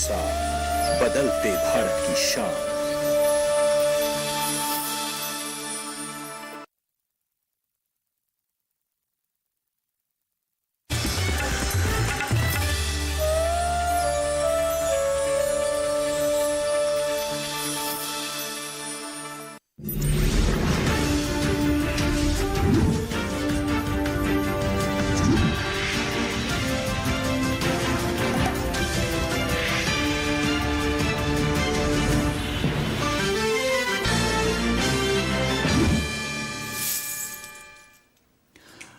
साथ बदलते भारत की शान।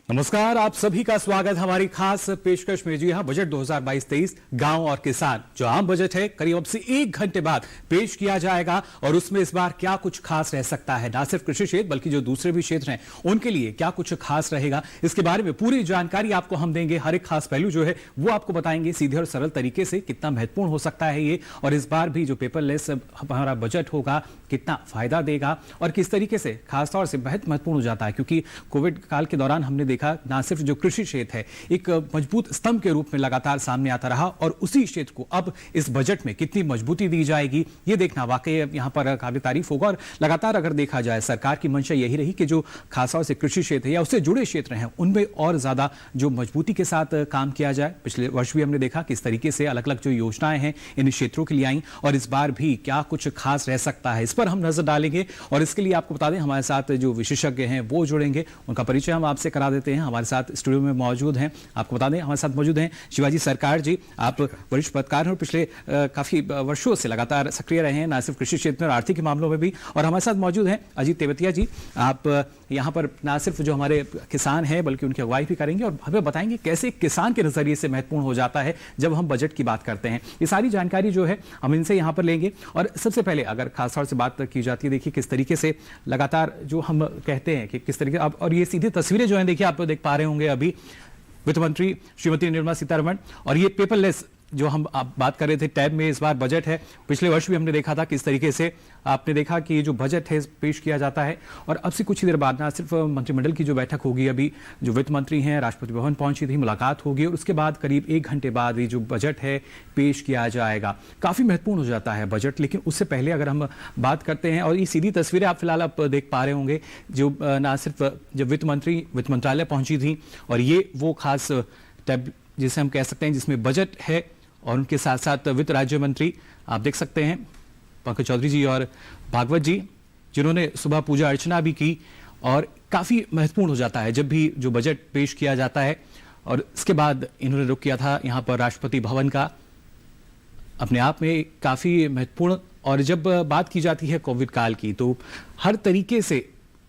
नमस्कार, आप सभी का स्वागत हमारी खास पेशकश में। जी हां, बजट 2022-23 गांव और किसान जो आम बजट है करीब अब से 1 घंटे बाद पेश किया जाएगा और उसमें इस बार क्या कुछ खास रह सकता है, ना सिर्फ कृषि क्षेत्र बल्कि जो दूसरे भी क्षेत्र हैं उनके लिए क्या कुछ खास रहेगा, इसके बारे में पूरी जानकारी आपको हम देंगे। हर एक खास पहलू जो है वो आपको बताएंगे सीधे और सरल तरीके से कितना महत्वपूर्ण हो सकता है ये, और इस बार भी जो पेपरलेस हमारा बजट होगा कितना फायदा देगा और किस तरीके से खासतौर से बहुत महत्वपूर्ण हो जाता है, क्योंकि कोविड काल के दौरान हमने देखा ना सिर्फ जो कृषि क्षेत्र है एक मजबूत स्तंभ के रूप में लगातार सामने आता रहा, और उसी क्षेत्र को अब इस बजट में कितनी मजबूती दी जाएगी ये देखना वाकई यहां पर काबिल तारीफ होगा। और लगातार अगर देखा जाए सरकार की मंशा यही रही कि जो खासतौर से कृषि क्षेत्र है या उससे जुड़े क्षेत्र हैं उनमें और ज्यादा जो मजबूती के साथ काम किया जाए। पिछले वर्ष भी हमने देखा किस तरीके से अलग अलग जो योजनाएं हैं इन क्षेत्रों के लिए आई, और इस बार भी क्या कुछ खास रह सकता है इस पर हम नजर डालेंगे। और इसके लिए आपको बता दें हमारे साथ जो विशेषज्ञ हैं वो जुड़ेंगे, उनका परिचय हम आपसे करा देते हैं। हमारे साथ स्टूडियो में मौजूद हैं, आपको बता दें हमारे साथ मौजूद हैं शिवाजी सरकार जी। आप वरिष्ठ पत्रकार हैं और पिछले काफी वर्षों से लगातार सक्रिय रहे हैं, न सिर्फ कृषि क्षेत्र में और आर्थिक मामलों में भी। और हमारे साथ मौजूद हैं अजीत तेवतिया जी। आप यहाँ पर न सिर्फ जो हमारे किसान हैं बल्कि उनकी अगुवाई भी करेंगे और हमें बताएंगे कैसे किसान के नजरिए से महत्वपूर्ण हो जाता है जब हम बजट की बात करते हैं। ये सारी जानकारी जो है हम इनसे यहाँ पर लेंगे। और सबसे पहले अगर खासतौर से बात की जाती है, देखिए किस तरीके से लगातार जो हम कहते हैं कि किस तरीके अब, और ये सीधी तस्वीरें जो हैं देखिए आप देख पा रहे होंगे अभी वित्त मंत्री श्रीमती निर्मला सीतारमण, और ये पेपरलेस जो हम आप बात कर रहे थे टैब में इस बार बजट है। पिछले वर्ष भी हमने देखा था किस तरीके से आपने देखा कि जो बजट है पेश किया जाता है, और अब से कुछ ही देर बाद ना सिर्फ मंत्रिमंडल की जो बैठक होगी, अभी जो वित्त मंत्री हैं राष्ट्रपति भवन पहुंची थी, मुलाकात होगी और उसके बाद करीब 1 घंटे बाद ये जो बजट है पेश किया जाएगा। काफी महत्वपूर्ण हो जाता है बजट, लेकिन उससे पहले अगर हम बात करते हैं, और ये सीधी तस्वीरें आप फिलहाल आप देख पा रहे होंगे जो ना सिर्फ जब वित्त मंत्रालय पहुंची थी, और ये वो खास टैब जिसे हम कह सकते हैं जिसमें बजट है, और उनके साथ साथ वित्त राज्य मंत्री आप देख सकते हैं पंकज चौधरी जी और भागवत जी, जिन्होंने सुबह पूजा अर्चना भी की। और काफ़ी महत्वपूर्ण हो जाता है जब भी जो बजट पेश किया जाता है। और इसके बाद इन्होंने रुख किया था यहाँ पर राष्ट्रपति भवन का, अपने आप में काफ़ी महत्वपूर्ण। और जब बात की जाती है कोविड काल की तो हर तरीके से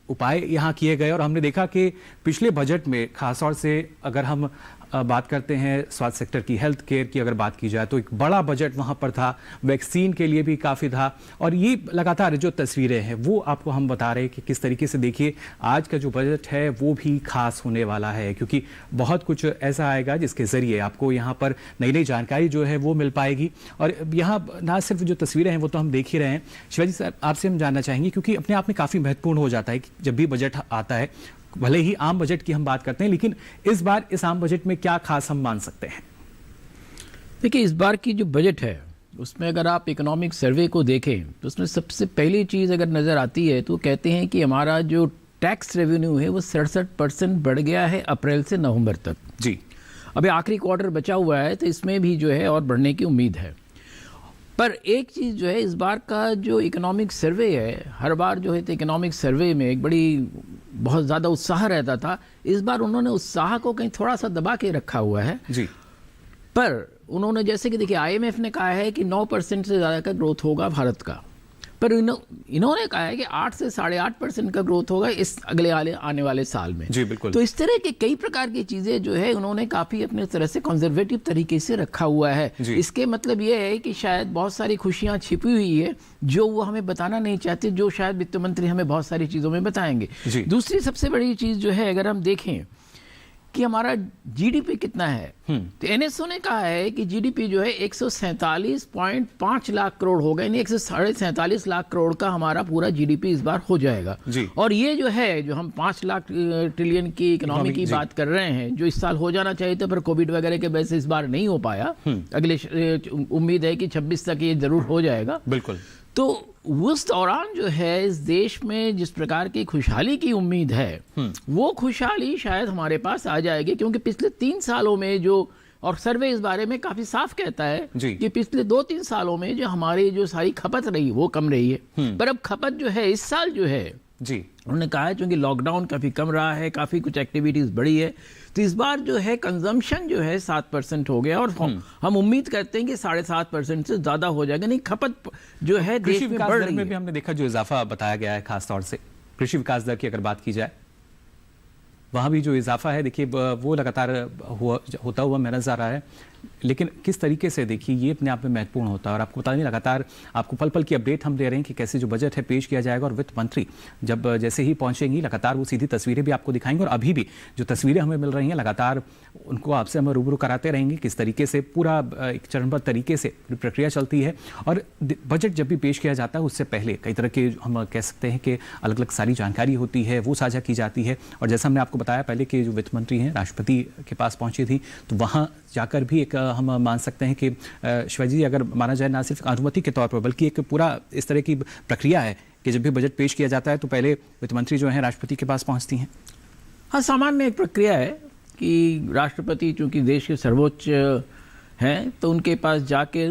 उपाय यहाँ किए गए, और हमने देखा कि पिछले बजट में खासतौर से अगर हम बात करते हैं स्वास्थ्य सेक्टर की, हेल्थ केयर की अगर बात की जाए तो एक बड़ा बजट वहाँ पर था, वैक्सीन के लिए भी काफ़ी था। और ये लगातार जो तस्वीरें हैं वो आपको हम बता रहे हैं कि किस तरीके से देखिए आज का जो बजट है वो भी खास होने वाला है, क्योंकि बहुत कुछ ऐसा आएगा जिसके ज़रिए आपको यहाँ पर नई नई जानकारी जो है वो मिल पाएगी। और यहाँ ना सिर्फ जो तस्वीरें हैं वो तो हम देख ही रहे हैं। शिवाजी साहब आपसे हम जानना चाहेंगे, क्योंकि अपने आप में काफ़ी महत्वपूर्ण हो जाता है कि जब भी बजट आता है, भले ही आम बजट की हम बात करते हैं, लेकिन इस बार इस आम बजट में क्या खास हम मान सकते हैं? देखिए, इस बार की जो बजट है उसमें अगर आप इकोनॉमिक सर्वे को देखें तो उसमें सबसे पहली चीज़ अगर नज़र आती है तो कहते हैं कि हमारा जो टैक्स रेवेन्यू है वो 67% बढ़ गया है अप्रैल से नवंबर तक। जी, अभी आखिरी क्वार्टर बचा हुआ है तो इसमें भी जो है और बढ़ने की उम्मीद है। पर एक चीज़ जो है इस बार का जो इकोनॉमिक सर्वे है, हर बार जो है तो इकोनॉमिक सर्वे में एक बहुत ज़्यादा उत्साह रहता था। इस बार उन्होंने उत्साह को कहीं थोड़ा सा दबा के रखा हुआ है जी। पर उन्होंने जैसे कि देखिए IMF ने कहा है कि 9% से ज़्यादा का ग्रोथ होगा भारत का, पर इन्होंने कहा है कि 8 से 8.5% का ग्रोथ होगा इस अगले आने वाले साल में। जी बिल्कुल। तो इस तरह के कई प्रकार की चीज़ें जो है उन्होंने काफ़ी अपने तरह से कंजर्वेटिव तरीके से रखा हुआ है। इसके मतलब ये है कि शायद बहुत सारी खुशियां छिपी हुई है जो वो हमें बताना नहीं चाहते, जो शायद वित्त मंत्री हमें बहुत सारी चीज़ों में बताएंगे। दूसरी सबसे बड़ी चीज़ जो है अगर हम देखें कि हमारा जीडीपी कितना है। तो एनएसओ ने कहा है कि जीडीपी जो है 147.5 लाख करोड़ होगा, यानी 147 लाख करोड़ का हमारा पूरा जीडीपी इस बार हो जाएगा। और ये जो है, जो हम 5 लाख ट्रिलियन की इकोनॉमी की बात कर रहे हैं, जो इस साल हो जाना चाहिए था पर कोविड वगैरह के वजह से इस बार नहीं हो पाया, अगले उम्मीद है कि 26 तक ये जरूर हो जाएगा। बिल्कुल। तो उस दौरान जो है इस देश में जिस प्रकार की खुशहाली की उम्मीद है, वो खुशहाली शायद हमारे पास आ जाएगी, क्योंकि पिछले 3 सालों में जो, और सर्वे इस बारे में काफी साफ कहता है कि पिछले 2-3 सालों में जो हमारी जो सारी खपत रही वो कम रही है, पर अब खपत जो है इस साल जो है उन्होंने कहा है, क्योंकि लॉकडाउन काफी कम रहा है, काफी कुछ एक्टिविटीज बढ़ी है, तो इस बार जो है कंजम्पशन जो है 7% हो गया, और हम उम्मीद करते हैं कि 7.5% से ज्यादा हो जाएगा। नहीं, खपत जो है देश में बढ़ रही है। में भी हमने देखा जो इजाफा बताया गया है, खासतौर से कृषि विकास दर की अगर बात की जाए, वहां भी जो इजाफा है देखिए वो लगातार होता हुआ नजर आ रहा है। लेकिन किस तरीके से देखिए ये अपने आप में महत्वपूर्ण होता है, और आपको पता नहीं, लगातार आपको पल पल की अपडेट हम दे रहे हैं कि कैसे जो बजट है पेश किया जाएगा, और वित्त मंत्री जब जैसे ही पहुंचेंगी लगातार वो सीधी तस्वीरें भी आपको दिखाएंगे, और अभी भी जो तस्वीरें हमें मिल रही हैं लगातार उनको आपसे हम रूबरू कराते रहेंगे किस तरीके से पूरा एक चरणबद्ध तरीके से प्रक्रिया चलती है। और बजट जब भी पेश किया जाता है उससे पहले कई तरह के हम कह सकते हैं कि अलग अलग सारी जानकारी होती है, वो साझा की जाती है। और जैसा हमने आपको बताया पहले कि जो वित्त मंत्री हैं राष्ट्रपति के पास पहुंची थी, तो वहाँ जाकर भी एक हम मान सकते हैं कि शिवाजी, अगर माना जाए ना सिर्फ अनुमति के तौर पर बल्कि एक पूरा इस तरह की प्रक्रिया है कि जब भी बजट पेश किया जाता है तो पहले वित्त मंत्री जो है राष्ट्रपति के पास पहुंचती हैं। हाँ, सामान्य एक प्रक्रिया है कि राष्ट्रपति चूंकि देश के सर्वोच्च हैं, तो उनके पास जाके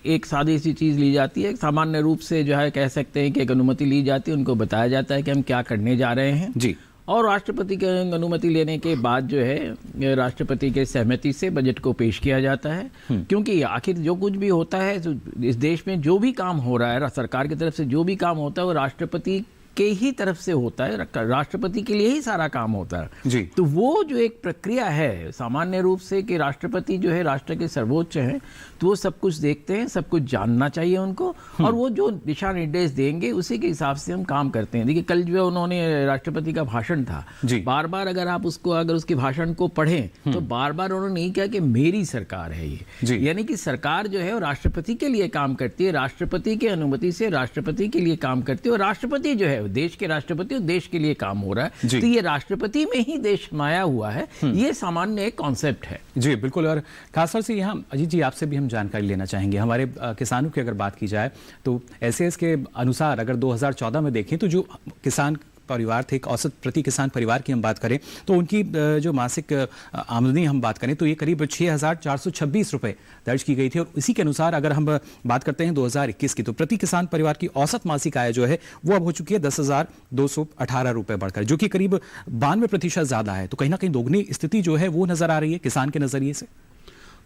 एक सादी सी चीज़ ली जाती है, सामान्य रूप से जो है कह सकते हैं कि एक अनुमति ली जाती है, उनको बताया जाता है कि हम क्या करने जा रहे हैं जी, और राष्ट्रपति की अनुमति लेने के बाद जो है राष्ट्रपति के सहमति से बजट को पेश किया जाता है। क्योंकि आखिर जो कुछ भी होता है इस देश में, जो भी काम हो रहा है सरकार की तरफ से, जो भी काम होता है वो राष्ट्रपति के ही तरफ से होता है, राष्ट्रपति के लिए ही सारा काम होता है जी। तो वो जो एक प्रक्रिया है सामान्य रूप से कि राष्ट्रपति जो है राष्ट्र के सर्वोच्च हैं, तो वो सब कुछ देखते हैं, सब कुछ जानना चाहिए उनको, और वो जो दिशा निर्देश देंगे उसी के हिसाब से हम काम करते हैं। देखिए कल जो उन्होंने राष्ट्रपति का भाषण था, बार बार अगर आप उसको अगर उसके भाषण को पढ़ें तो बार बार उन्होंने नहीं कहा कि मेरी सरकार है ये, यानी कि सरकार जो है वो राष्ट्रपति के लिए काम करती है, राष्ट्रपति की अनुमति से राष्ट्रपति के लिए काम करती है, और राष्ट्रपति जो है देश के राष्ट्रपति और देश के लिए काम हो रहा है, तो ये राष्ट्रपति में ही देश समाया हुआ है, ये सामान्य एक कॉन्सेप्ट है। जी बिल्कुल। और खासतौर से यहाँ अजीत जी आपसे भी हम जानकारी लेना चाहेंगे, हमारे किसानों की अगर बात की जाए तो एसएएस के अनुसार अगर 2014 में देखें तो जो किसान परिवार थे, एक औसत प्रति किसान परिवार की हम बात करें तो उनकी जो मासिक आमदनी हम बात करें तो ये करीब 6,426 रुपए दर्ज की गई थी। और इसी के अनुसार अगर हम बात करते हैं 2021 की, तो प्रति किसान परिवार की औसत मासिक आय जो है वो अब हो चुकी है 10,218 रुपए बढ़कर, जो कि करीब 92% ज्यादा है। तो कहीं ना कहीं दोगुनी स्थिति जो है वो नजर आ रही है किसान के नजरिए से।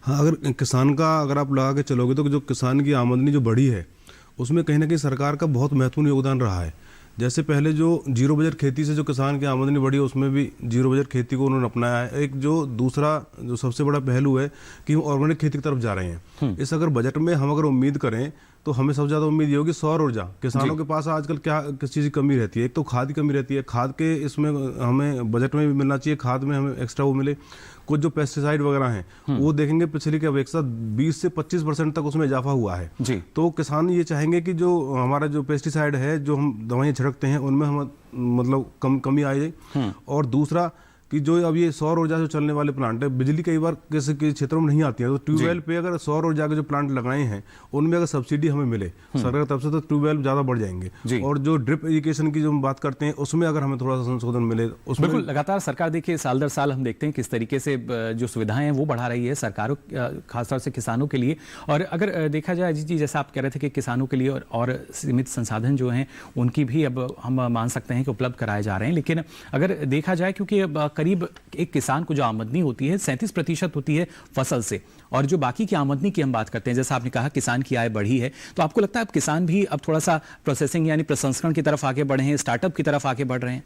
हाँ, अगर किसान का अगर आप लगा के चलोगे तो जो किसान की आमदनी जो बढ़ी है उसमें कहीं ना कहीं सरकार का बहुत महत्वपूर्ण योगदान रहा है। जैसे पहले जो जीरो बजट खेती से जो किसान की आमदनी बढ़ी है उसमें भी जीरो बजट खेती को उन्होंने अपनाया है। एक जो दूसरा जो सबसे बड़ा पहलू है कि हम ऑर्गेनिक खेती की तरफ जा रहे हैं। इस अगर बजट में हम अगर उम्मीद करें तो हमें सबसे ज़्यादा उम्मीद ये होगी सौर ऊर्जा। किसानों के पास आजकल क्या किस चीज़ की कमी रहती है, एक तो खाद की कमी रहती है, खाद के इसमें हमें बजट में भी मिलना चाहिए, खाद में हमें एक्स्ट्रा वो मिले। कुछ जो पेस्टिसाइड वगैरह हैं वो देखेंगे पिछले के अपेक्षा 20 से 25% तक उसमें इजाफा हुआ है जी। तो किसान ये चाहेंगे कि जो हमारा जो पेस्टिसाइड है, जो हम दवाइयाँ छिड़कते हैं उनमें हम मतलब कमी आ जाए। और दूसरा कि जो अब ये सौर ऊर्जा से चलने वाले प्लांट है, बिजली कई बार किसी के क्षेत्रों में नहीं आती है, तो ट्यूबवेल पे अगर सौर ऊर्जा के जो प्लांट लगाए हैं उनमें अगर सब्सिडी हमें मिले सरकार की तरफ से तो ट्यूबवेल ज़्यादा बढ़ जाएंगे। और जो ड्रिप इरिगेशन की जो हम बात करते हैं उसमें अगर हमें थोड़ा सा संशोधन मिले उसमें बिल्कुल। लगातार सरकार देखिए साल दर साल हम देखते हैं किस तरीके से जो सुविधाएं हैं वो बढ़ा रही है सरकारों, खासतौर से किसानों के लिए। और अगर देखा जाए जी जैसा आप कह रहे थे कि किसानों के लिए और सीमित संसाधन जो हैं उनकी भी अब हम मान सकते हैं कि उपलब्ध कराए जा रहे हैं। लेकिन अगर देखा जाए क्योंकि करीब एक किसान को जो आमदनी होती है 37% होती है फसल से, और जो बाकी की आमदनी की हम बात करते हैं, जैसा आपने कहा किसान की आय बढ़ी है, तो आपको लगता है अब किसान भी अब थोड़ा सा प्रोसेसिंग यानी प्रसंस्करण की तरफ आगे बढ़े हैं, स्टार्टअप की तरफ आगे बढ़ रहे हैं?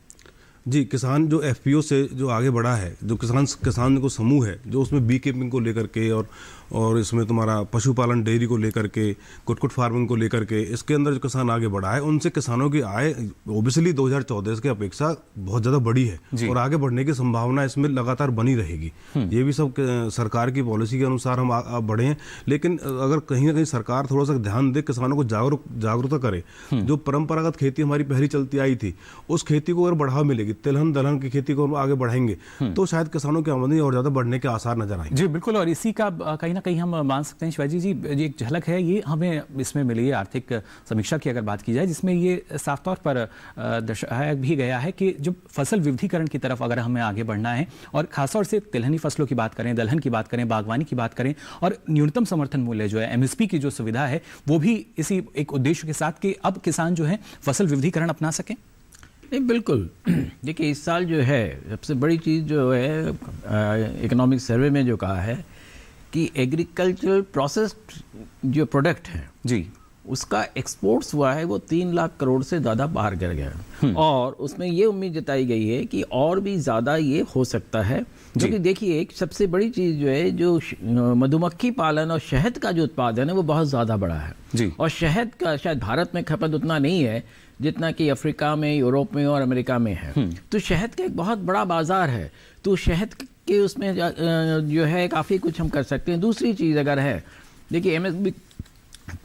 जी, किसान जो एफपीओ से जो आगे बढ़ा है, जो किसान को समूह है, जो उसमें बी कीपिंग को लेकर के और इसमें तुम्हारा पशुपालन डेयरी को लेकर के, कुक्कुट फार्मिंग को लेकर के, इसके अंदर जो किसान आगे बढ़ा है, उनसे किसानों की आय ओबियसली 2014 की अपेक्षा बहुत ज़्यादा बड़ी है और आगे बढ़ने की संभावना इसमें लगातार बनी रहेगी। ये भी सब सरकार की पॉलिसी के अनुसार हम बढ़े हैं, लेकिन अगर कहीं ना कहीं सरकार थोड़ा सा ध्यान दे, किसानों को जागरूकता करे। जो परंपरागत खेती हमारी पहले चलती आई थी, उस खेती को अगर बढ़ावा मिलेगी, तिलहन दलहन की खेती को हम आगे बढ़ाएंगे तो शायद किसानों की आमदनी और ज़्यादा बढ़ने के आसार नजर आएंगे। जी बिल्कुल, और इसी का कहीं ना कहीं हम मान सकते हैं शिवाजी जी, एक झलक है ये हमें इसमें मिली है आर्थिक समीक्षा की अगर बात की जाए, जिसमें ये साफ तौर पर दर्शाया भी गया है कि जब फसल विविधीकरण की तरफ अगर हमें आगे बढ़ना है और खासतौर से तिलहनी फसलों की बात करें, दलहन की बात करें, बागवानी की बात करें और न्यूनतम समर्थन मूल्य जो है एमएसपी की जो सुविधा है वो भी इसी एक उद्देश्य के साथ कि अब किसान जो है फसल विविधीकरण अपना सकें। नहीं, बिल्कुल। देखिए, इस साल जो है सबसे बड़ी चीज़ जो है इकोनॉमिक सर्वे में जो कहा है कि एग्रीकल्चरल प्रोसेस्ड जो प्रोडक्ट है जी, उसका एक्सपोर्ट्स हुआ है वो 3 लाख करोड़ से ज़्यादा बाहर गिर गया और उसमें ये उम्मीद जताई गई है कि और भी ज़्यादा ये हो सकता है, क्योंकि देखिए एक सबसे बड़ी चीज़ जो है, जो मधुमक्खी पालन और शहद का जो उत्पादन है वो बहुत ज़्यादा बड़ा है जी। और शहद का शायद भारत में खपत उतना नहीं है जितना कि अफ्रीका में, यूरोप में और अमेरिका में है। तो शहद का एक बहुत बड़ा बाजार है, तो शहद के उसमें जो है काफ़ी कुछ हम कर सकते हैं। दूसरी चीज़ अगर है, देखिए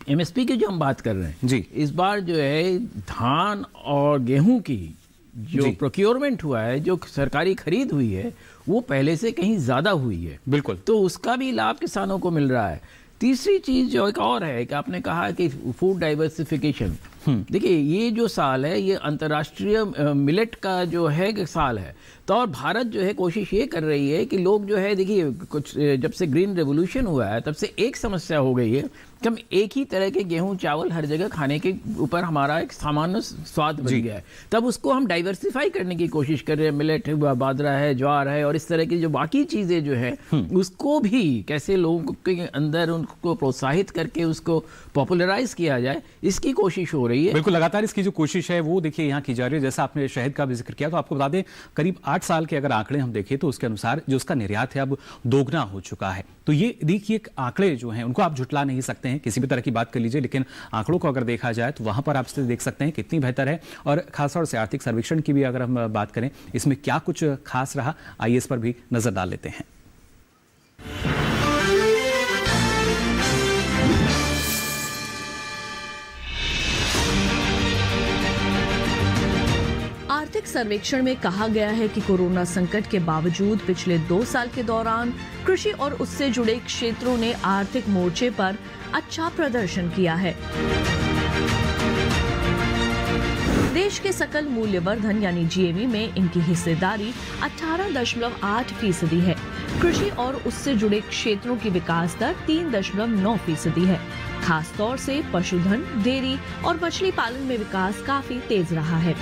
एमएसपी की जो हम बात कर रहे हैं जी, इस बार जो है धान और गेहूं की जो प्रोक्योरमेंट हुआ है, जो सरकारी खरीद हुई है, वो पहले से कहीं ज़्यादा हुई है। बिल्कुल, तो उसका भी लाभ किसानों को मिल रहा है। तीसरी चीज़ जो एक और है कि आपने कहा कि फूड डाइवर्सिफिकेशन, देखिए ये जो साल है ये अंतर्राष्ट्रीय मिलेट का जो है साल है, तो और भारत जो है कोशिश ये कर रही है कि लोग जो है, देखिए कुछ जब से ग्रीन रेवोल्यूशन हुआ है तब से एक समस्या हो गई है कि हम एक ही तरह के गेहूं चावल हर जगह खाने के ऊपर हमारा एक सामान्य स्वाद बन गया है। तब उसको हम डाइवर्सिफाई करने की कोशिश कर रहे हैं, मिलेट बाजरा है, ज्वार है और इस तरह की जो बाकी चीज़ें जो है उसको भी कैसे लोगों के अंदर उनको प्रोत्साहित करके उसको पॉपुलराइज किया जाए, इसकी कोशिश हो रही है। बिल्कुल, लगातार इसकी जो कोशिश है वो देखिए यहाँ की जा रही है। जैसा आपने शहद का भी जिक्र किया, तो आपको बता दें करीब 8 साल के अगर आंकड़े हम देखें तो उसके अनुसार जो उसका निर्यात है अब दोगुना हो चुका है। तो ये देखिए आंकड़े जो हैं उनको आप झुटला नहीं सकते हैं, किसी भी तरह की बात कर लीजिए, लेकिन आंकड़ों को अगर देखा जाए तो वहां पर आप देख सकते हैं कितनी बेहतर है। और खासतौर से आर्थिक सर्वेक्षण की भी अगर हम बात करें, इसमें क्या कुछ खास रहा, आइए इस पर भी नजर डाल लेते हैं। आर्थिक सर्वेक्षण में कहा गया है कि कोरोना संकट के बावजूद पिछले 2 साल के दौरान कृषि और उससे जुड़े क्षेत्रों ने आर्थिक मोर्चे पर अच्छा प्रदर्शन किया है। देश के सकल मूल्यवर्धन यानी जीएवी में इनकी हिस्सेदारी 18.8% है। कृषि और उससे जुड़े क्षेत्रों की विकास दर 3.9% है। खास तौर से पशुधन, डेयरी और मछली पालन में विकास काफी तेज रहा है।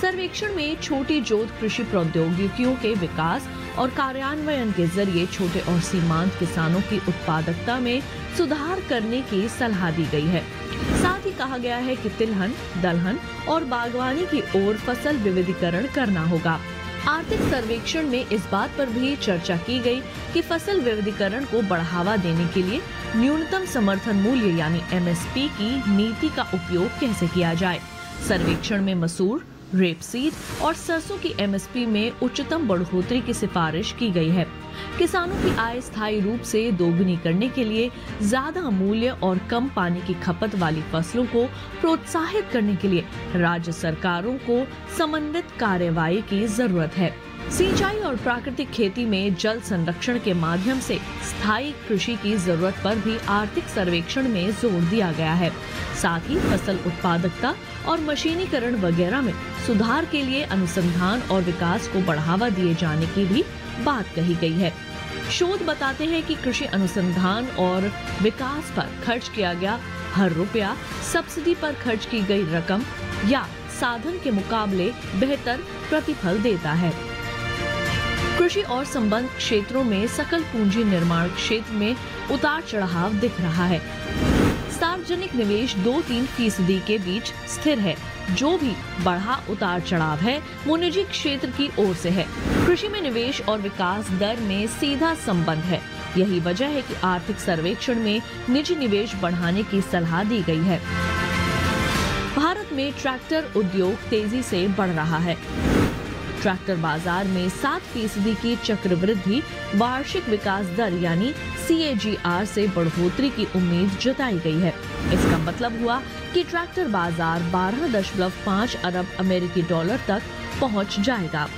सर्वेक्षण में छोटी जोत कृषि प्रौद्योगिकियों के विकास और कार्यान्वयन के जरिए छोटे और सीमांत किसानों की उत्पादकता में सुधार करने की सलाह दी गई है। साथ ही कहा गया है कि तिलहन, दलहन और बागवानी की ओर फसल विविधीकरण करना होगा। आर्थिक सर्वेक्षण में इस बात पर भी चर्चा की गई कि फसल विविधीकरण को बढ़ावा देने के लिए न्यूनतम समर्थन मूल्य यानी एमएसपी की नीति का उपयोग कैसे किया जाए। सर्वेक्षण में मसूर, रेपसीड और सरसों की एमएसपी में उच्चतम बढ़ोतरी की सिफारिश की गई है। किसानों की आय स्थायी रूप से दोगुनी करने के लिए ज्यादा मूल्य और कम पानी की खपत वाली फसलों को प्रोत्साहित करने के लिए राज्य सरकारों को समन्वित कार्यवाही की जरूरत है। सिंचाई और प्राकृतिक खेती में जल संरक्षण के माध्यम से स्थायी कृषि की जरूरत पर भी आर्थिक सर्वेक्षण में जोर दिया गया है। साथ ही फसल उत्पादकता और मशीनीकरण वगैरह में सुधार के लिए अनुसंधान और विकास को बढ़ावा दिए जाने की भी बात कही गई है। शोध बताते हैं कि कृषि अनुसंधान और विकास पर खर्च किया गया हर रुपया सब्सिडी पर खर्च की गई रकम या साधन के मुकाबले बेहतर प्रतिफल देता है। कृषि और संबद्ध क्षेत्रों में सकल पूंजी निर्माण क्षेत्र में उतार चढ़ाव दिख रहा है। सार्वजनिक निवेश 2-3% के बीच स्थिर है। जो भी बढ़ा उतार चढ़ाव है वो निजी क्षेत्र की ओर से है। कृषि में निवेश और विकास दर में सीधा संबंध है। यही वजह है कि आर्थिक सर्वेक्षण में निजी निवेश बढ़ाने की सलाह दी गई है। भारत में ट्रैक्टर उद्योग तेजी से बढ़ रहा है। ट्रैक्टर बाजार में 7% की चक्रवृद्धि वार्षिक विकास दर यानी CAGR से बढ़ोतरी की उम्मीद जताई गई है। इसका मतलब हुआ कि ट्रैक्टर बाजार 12.5 अरब अमेरिकी डॉलर तक पहुंच जाएगा।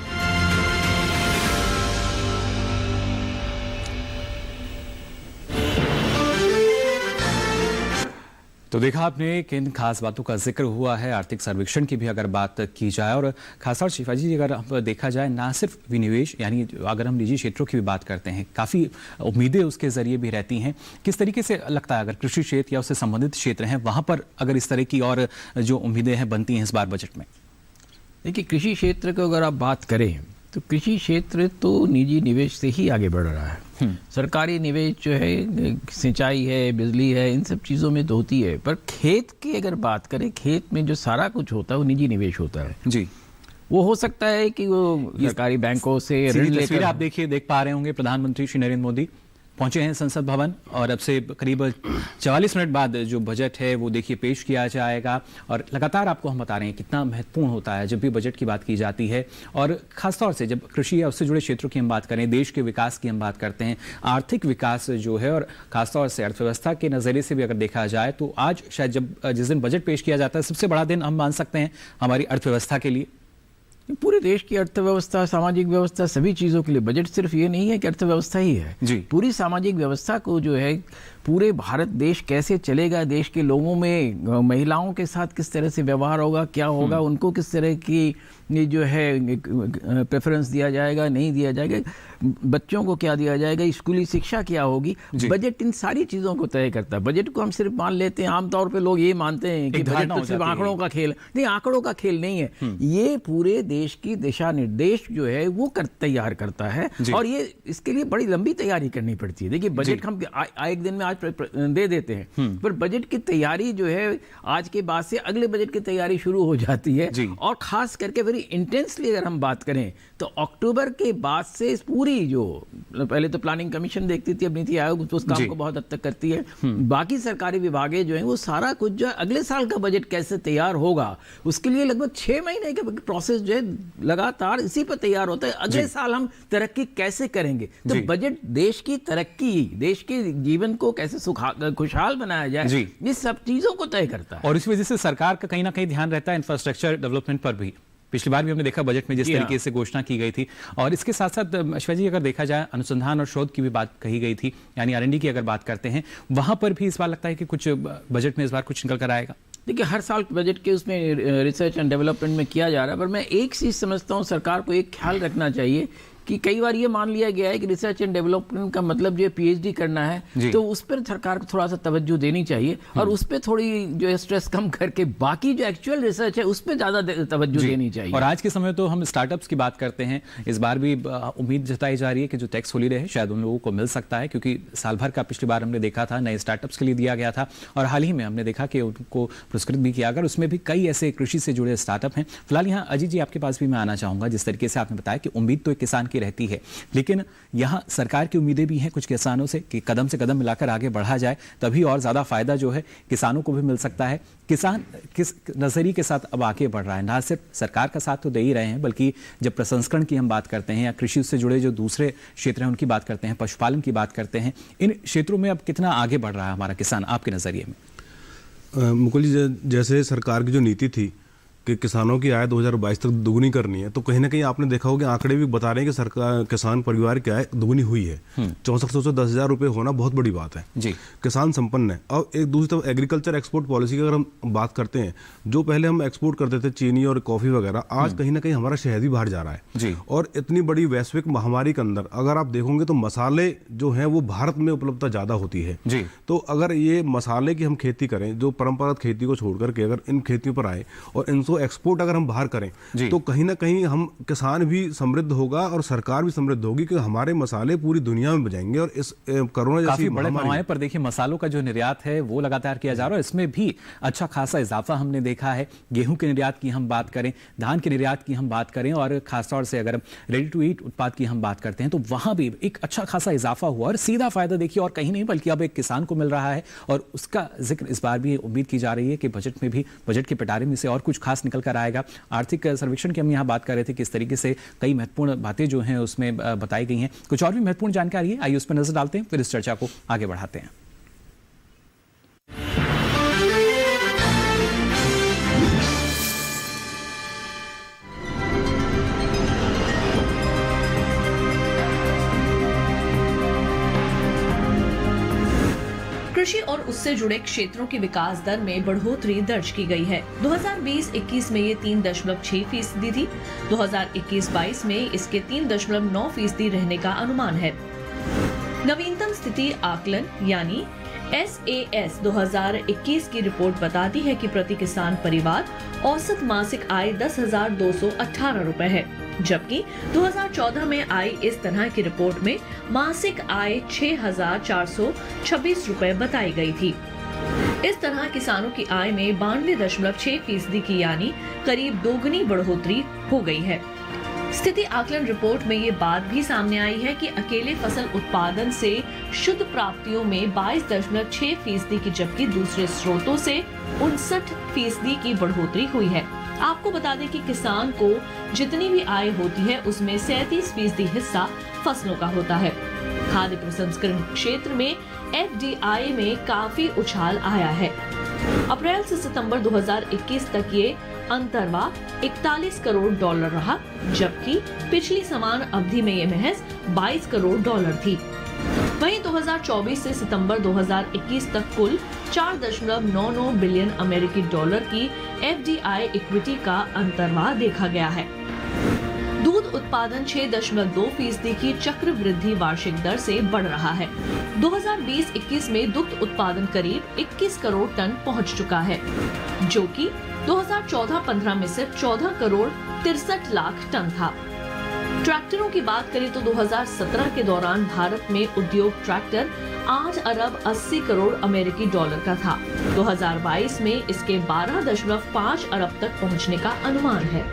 तो देखा आपने किन खास बातों का जिक्र हुआ है। आर्थिक सर्वेक्षण की भी अगर बात की जाए और खासतौर शिवाजी जी अगर हम देखा जाए ना सिर्फ विनिवेश यानी अगर हम निजी क्षेत्रों की भी बात करते हैं, काफ़ी उम्मीदें उसके जरिए भी रहती हैं। किस तरीके से लगता है अगर कृषि क्षेत्र या उससे संबंधित क्षेत्र हैं वहाँ पर अगर इस तरह की और जो उम्मीदें हैं बनती हैं इस बार बजट में? देखिए, कृषि क्षेत्र को अगर आप बात करें तो कृषि क्षेत्र तो निजी निवेश से ही आगे बढ़ रहा है। सरकारी निवेश जो है सिंचाई है, बिजली है, इन सब चीज़ों में तो होती है, पर खेत की अगर बात करें, खेत में जो सारा कुछ होता है वो निजी निवेश होता है जी। वो हो सकता है कि वो सरकारी बैंकों से ऋण लेकर, आप देखिए देख पा रहे होंगे प्रधानमंत्री श्री नरेंद्र मोदी पहुंचे हैं संसद भवन और अब से करीब 44 मिनट बाद जो बजट है वो देखिए पेश किया जाएगा। और लगातार आपको हम बता रहे हैं कितना महत्वपूर्ण होता है जब भी बजट की बात की जाती है, और खासतौर से जब कृषि या उससे जुड़े क्षेत्रों की हम बात करें, देश के विकास की हम बात करते हैं, आर्थिक विकास जो है और खासतौर से अर्थव्यवस्था के नज़रिए से भी अगर देखा जाए तो आज शायद जब जिस दिन बजट पेश किया जाता है सबसे बड़ा दिन हम मान सकते हैं हमारी अर्थव्यवस्था के लिए। पूरे देश की अर्थव्यवस्था, सामाजिक व्यवस्था, सभी चीज़ों के लिए बजट सिर्फ ये नहीं है कि अर्थव्यवस्था ही है जी। पूरी सामाजिक व्यवस्था को जो है पूरे भारत देश कैसे चलेगा, देश के लोगों में महिलाओं के साथ किस तरह से व्यवहार होगा, क्या होगा, उनको किस तरह की जो है प्रेफरेंस दिया जाएगा, नहीं दिया जाएगा, बच्चों को क्या दिया जाएगा, स्कूली शिक्षा क्या होगी, बजट इन सारी चीज़ों को तय करता है। बजट को हम सिर्फ मान लेते हैं, आमतौर पे लोग ये मानते हैं कि बजट तो सिर्फ आंकड़ों का खेल, नहीं, आंकड़ों का खेल नहीं है। ये पूरे देश की दिशा निर्देश जो है वो तैयार करता है और ये इसके लिए बड़ी लंबी तैयारी करनी पड़ती है। देखिए, बजट हम एक दिन में आज दे देते हैं, पर बजट की तैयारी जो है आज के बाद से अगले बजट की तैयारी शुरू हो जाती है। और खास करके वेरी इंटेंसली अगर हम बात करें तो अक्टूबर के बाद से पूरी जो पहले तो प्लानिंग कमीशन देखती थी, अब नीति आयोग तो उस काम को बहुत हद तक करती है, बाकी सरकारी विभागें जो हैं वो सारा कुछ जो है अगले साल का बजट कैसे तैयार होगा उसके लिए लगभग 6 महीने का प्रोसेस जो है लगातार इसी पर तैयार होता है। अगले साल हम तरक्की कैसे करेंगे, तो बजट देश की तरक्की, देश के जीवन को कैसे खुशहाल बनाया जाए, ये सब चीजों को तय करता है। और इस वजह से सरकार का कहीं ना कहीं ध्यान रहता है इंफ्रास्ट्रक्चर डेवलपमेंट पर भी। पिछली बार भी हमने देखा बजट में जिस तरीके से घोषणा की गई थी, और इसके साथ साथ अश्वनी जी अगर देखा जाए अनुसंधान और शोध की भी बात कही गई थी, यानी R&D की अगर बात करते हैं, वहां पर भी इस बार लगता है कि कुछ बजट में इस बार कुछ निकल कर आएगा। देखिए, हर साल बजट के उसमें रिसर्च एंड डेवलपमेंट में किया जा रहा है, पर मैं एक चीज़ समझता हूँ सरकार को एक ख्याल रखना चाहिए कि कई बार ये मान लिया गया है कि रिसर्च एंड डेवलपमेंट का मतलब जो है PhD करना है, तो उस पर सरकार को थोड़ा सा तवज्जो देनी चाहिए और उस पर थोड़ी जो है स्ट्रेस कम करके बाकी जो एक्चुअल रिसर्च है उस पर ज़्यादा तवज्जो देनी चाहिए। और आज के समय तो हम स्टार्टअप्स की बात करते हैं, इस बार भी उम्मीद जताई जा रही है कि जो टैक्स होलीडे है शायद उन लोगों को मिल सकता है, क्योंकि साल भर का पिछली बार हमने देखा था नए स्टार्टअप्स के लिए दिया गया था और हाल ही में हमने देखा कि उनको पुरस्कृत भी किया गया। उसमें भी कई ऐसे कृषि से जुड़े स्टार्टअप हैं। फिलहाल यहाँ अजीत जी आपके पास भी मैं आना चाहूँगा। जिस तरीके से आपने बताया कि उम्मीद तो एक किसान की रहती है, लेकिन यहां सरकार की उम्मीदें भी हैं कुछ किसानों से कि कदम से कदम मिलाकर आगे बढ़ा जाए, तभी और ज्यादा फायदा जो है किसानों को भी मिल सकता है। किसान किस नजरिए के साथ अब आगे बढ़ रहा है, ना सिर्फ सरकार का साथ तो दे ही रहे हैं, बल्कि जब प्रसंस्करण की हम बात करते हैं या कृषि से जुड़े जो दूसरे क्षेत्र हैं उनकी बात करते हैं, पशुपालन की बात करते हैं, इन क्षेत्रों में अब कितना आगे बढ़ रहा है हमारा किसान आपके नजरिए में? मुकुल जी, जैसे सरकार की जो नीति थी कि किसानों की आय 2022 तक दुगनी करनी है, तो कहीं ना कहीं आपने देखा होगा आंकड़े भी बता रहे हैं कि सरकार किसान परिवार की आय दुगनी हुई है। 6400 से 10,000 रुपये होना बहुत बड़ी बात है जी। किसान संपन्न है। और एक दूसरी तरफ एग्रीकल्चर एक्सपोर्ट पॉलिसी की अगर हम बात करते हैं, जो पहले हम एक्सपोर्ट करते थे चीनी और कॉफी वगैरह, आज कहीं ना कहीं हमारा शहद भी बाहर जा रहा है जी। और इतनी बड़ी वैश्विक महामारी के अंदर अगर आप देखोगे तो मसाले जो हैं वो भारत में उपलब्धता ज़्यादा होती है जी। तो अगर ये मसाले की हम खेती करें, जो परंपरागत खेती को छोड़ करके अगर इन खेतियों पर आए और इनको तो एक्सपोर्ट अगर हम बाहर करें तो कहीं ना कहीं हम किसान भी समृद्ध होगा और सरकार भी समृद्ध होगी, कि हमारे मसाले पूरी दुनिया में बजाएंगे। और इस कोरोना जैसी काफी बड़े पैमाने पर देखिए मसालों का जो निर्यात है वो लगातार किया जा रहा है, इसमें भी अच्छा खासा इजाफा हमने देखा है। गेहूं के निर्यात की हम बात करें, धान के निर्यात की हम बात करें, और खासतौर से अगर रेडी टू ईट उत्पाद की हम बात करते हैं तो वहां भी एक अच्छा खासा इजाफा हुआ, और सीधा फायदा देखिए और कहीं नहीं बल्कि अब एक किसान को मिल रहा है। और उसका जिक्र इस बार भी उम्मीद की जा रही है कि बजट में भी, बजट के पिटारे में से और कुछ खास निकल कर आएगा। आर्थिक सर्वेक्षण की हम यहाँ बात कर रहे थे, किस तरीके से कई महत्वपूर्ण बातें जो हैं उसमें बताई गई हैं। कुछ और भी महत्वपूर्ण जानकारी है, आइए उस पर नजर डालते हैं, फिर इस चर्चा को आगे बढ़ाते हैं। कृषि और उससे जुड़े क्षेत्रों की विकास दर में बढ़ोतरी दर्ज की गई है। 2020-21 में ये 3.6% थी। 2021-22 में इसके 3.9% रहने का अनुमान है। नवीनतम स्थिति आकलन यानी SAS 2021 की रिपोर्ट बताती है कि प्रति किसान परिवार औसत मासिक आय 10,218 रुपए है, जबकि 2014 में आई इस तरह की रिपोर्ट में मासिक आय 6,426 रुपए बताई गई थी। इस तरह किसानों की आय में 92.6% की यानी करीब दोगुनी बढ़ोतरी हो गई है। स्थिति आकलन रिपोर्ट में ये बात भी सामने आई है कि अकेले फसल उत्पादन से शुद्ध प्राप्तियों में 22.6% की, जबकि दूसरे स्रोतों से 59% की बढ़ोतरी हुई है। आपको बता दें कि किसान को जितनी भी आय होती है उसमें 37% हिस्सा फसलों का होता है। खाद्य प्रसंस्करण क्षेत्र में FDI में काफी उछाल आया है। अप्रैल से सितंबर 2021 तक ये अंतरवाह $41 करोड़ रहा, जबकि पिछली समान अवधि में ये महज $22 करोड़ थी। वहीं 2024 से सितंबर 2021 तक कुल 4.99 बिलियन अमेरिकी डॉलर की FDI इक्विटी का अंतरवाह देखा गया है। दूध उत्पादन 6.2% की चक्र वृद्धि वार्षिक दर से बढ़ रहा है। 2020-21 में दुग्ध उत्पादन करीब 21 करोड़ टन पहुंच चुका है, जो कि 2014-15 में सिर्फ 14 करोड़ 63 लाख टन था। ट्रैक्टरों की बात करें तो 2017 के दौरान भारत में उद्योग ट्रैक्टर 8 अरब 80 करोड़ अमेरिकी डॉलर का था। 2022 में इसके 12.5 अरब तक पहुंचने का अनुमान है।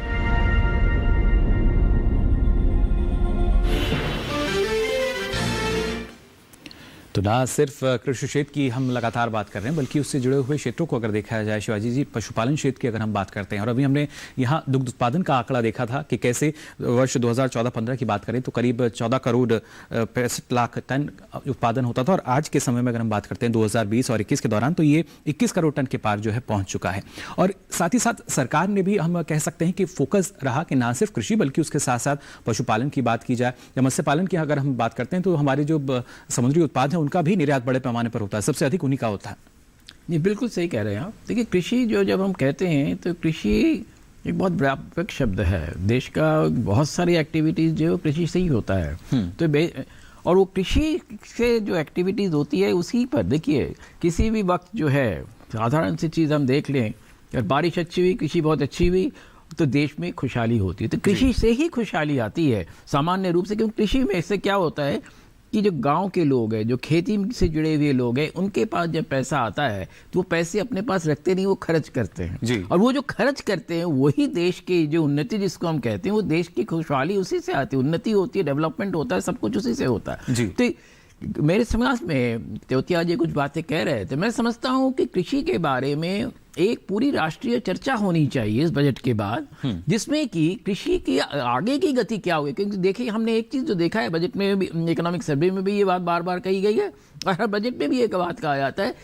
तो ना सिर्फ कृषि क्षेत्र की हम लगातार बात कर रहे हैं, बल्कि उससे जुड़े हुए क्षेत्रों को अगर देखा जाए शिवाजी जी, पशुपालन क्षेत्र की अगर हम बात करते हैं, और अभी हमने यहाँ दुग्ध उत्पादन का आंकड़ा देखा था कि कैसे वर्ष 2014-15 की बात करें तो करीब 14 करोड़ 65 लाख टन उत्पादन होता था, और आज के समय में अगर हम बात करते हैं 2020 और 21 के दौरान तो ये 21 करोड़ टन के पार जो है पहुंच चुका है। और साथ ही साथ सरकार ने भी हम कह सकते हैं कि फोकस रहा कि ना सिर्फ कृषि बल्कि उसके साथ साथ पशुपालन की बात की जाए या मत्स्य पालन की अगर हम बात करते हैं तो हमारे जो समुद्री उत्पाद हैं उनका भी निर्यात बड़े पैमाने पर होता है, सबसे अधिक उन्हीं का होता है। नहीं, बिल्कुल सही कह रहे हैं आप। देखिए, कृषि जो जब हम कहते हैं तो कृषि एक बहुत व्यापक शब्द है। देश का बहुत सारी एक्टिविटीज़ जो कृषि से ही होता है। तो और वो कृषि से जो एक्टिविटीज़ होती है उसी पर देखिए, किसी भी वक्त जो है साधारण सी चीज़ हम देख लें, अगर बारिश अच्छी हुई, कृषि बहुत अच्छी हुई तो देश में खुशहाली होती है। तो कृषि से ही खुशहाली आती है सामान्य रूप से, क्योंकि कृषि में इससे क्या होता है कि जो गांव के लोग हैं, जो खेती से जुड़े हुए लोग हैं, उनके पास जब पैसा आता है तो वो पैसे अपने पास रखते नहीं, वो खर्च करते हैं जी। और वो जो खर्च करते हैं वही देश की जो उन्नति जिसको हम कहते हैं, वो देश की खुशहाली उसी से आती है, उन्नति होती है, डेवलपमेंट होता है, सब कुछ उसी से होता है जी। तो मेरे समझ में त्योतिया जी कुछ बातें कह रहे थे, मैं समझता हूँ कि कृषि के बारे में एक पूरी राष्ट्रीय चर्चा होनी चाहिए इस बजट के बाद, जिसमें कि कृषि की आगे की गति क्या होगी। क्योंकि देखिए, हमने एक चीज़ जो देखा है बजट में भी, इकोनॉमिक सर्वे में भी ये बात बार बार कही गई है और हर बजट में भी एक बात कहा जाता है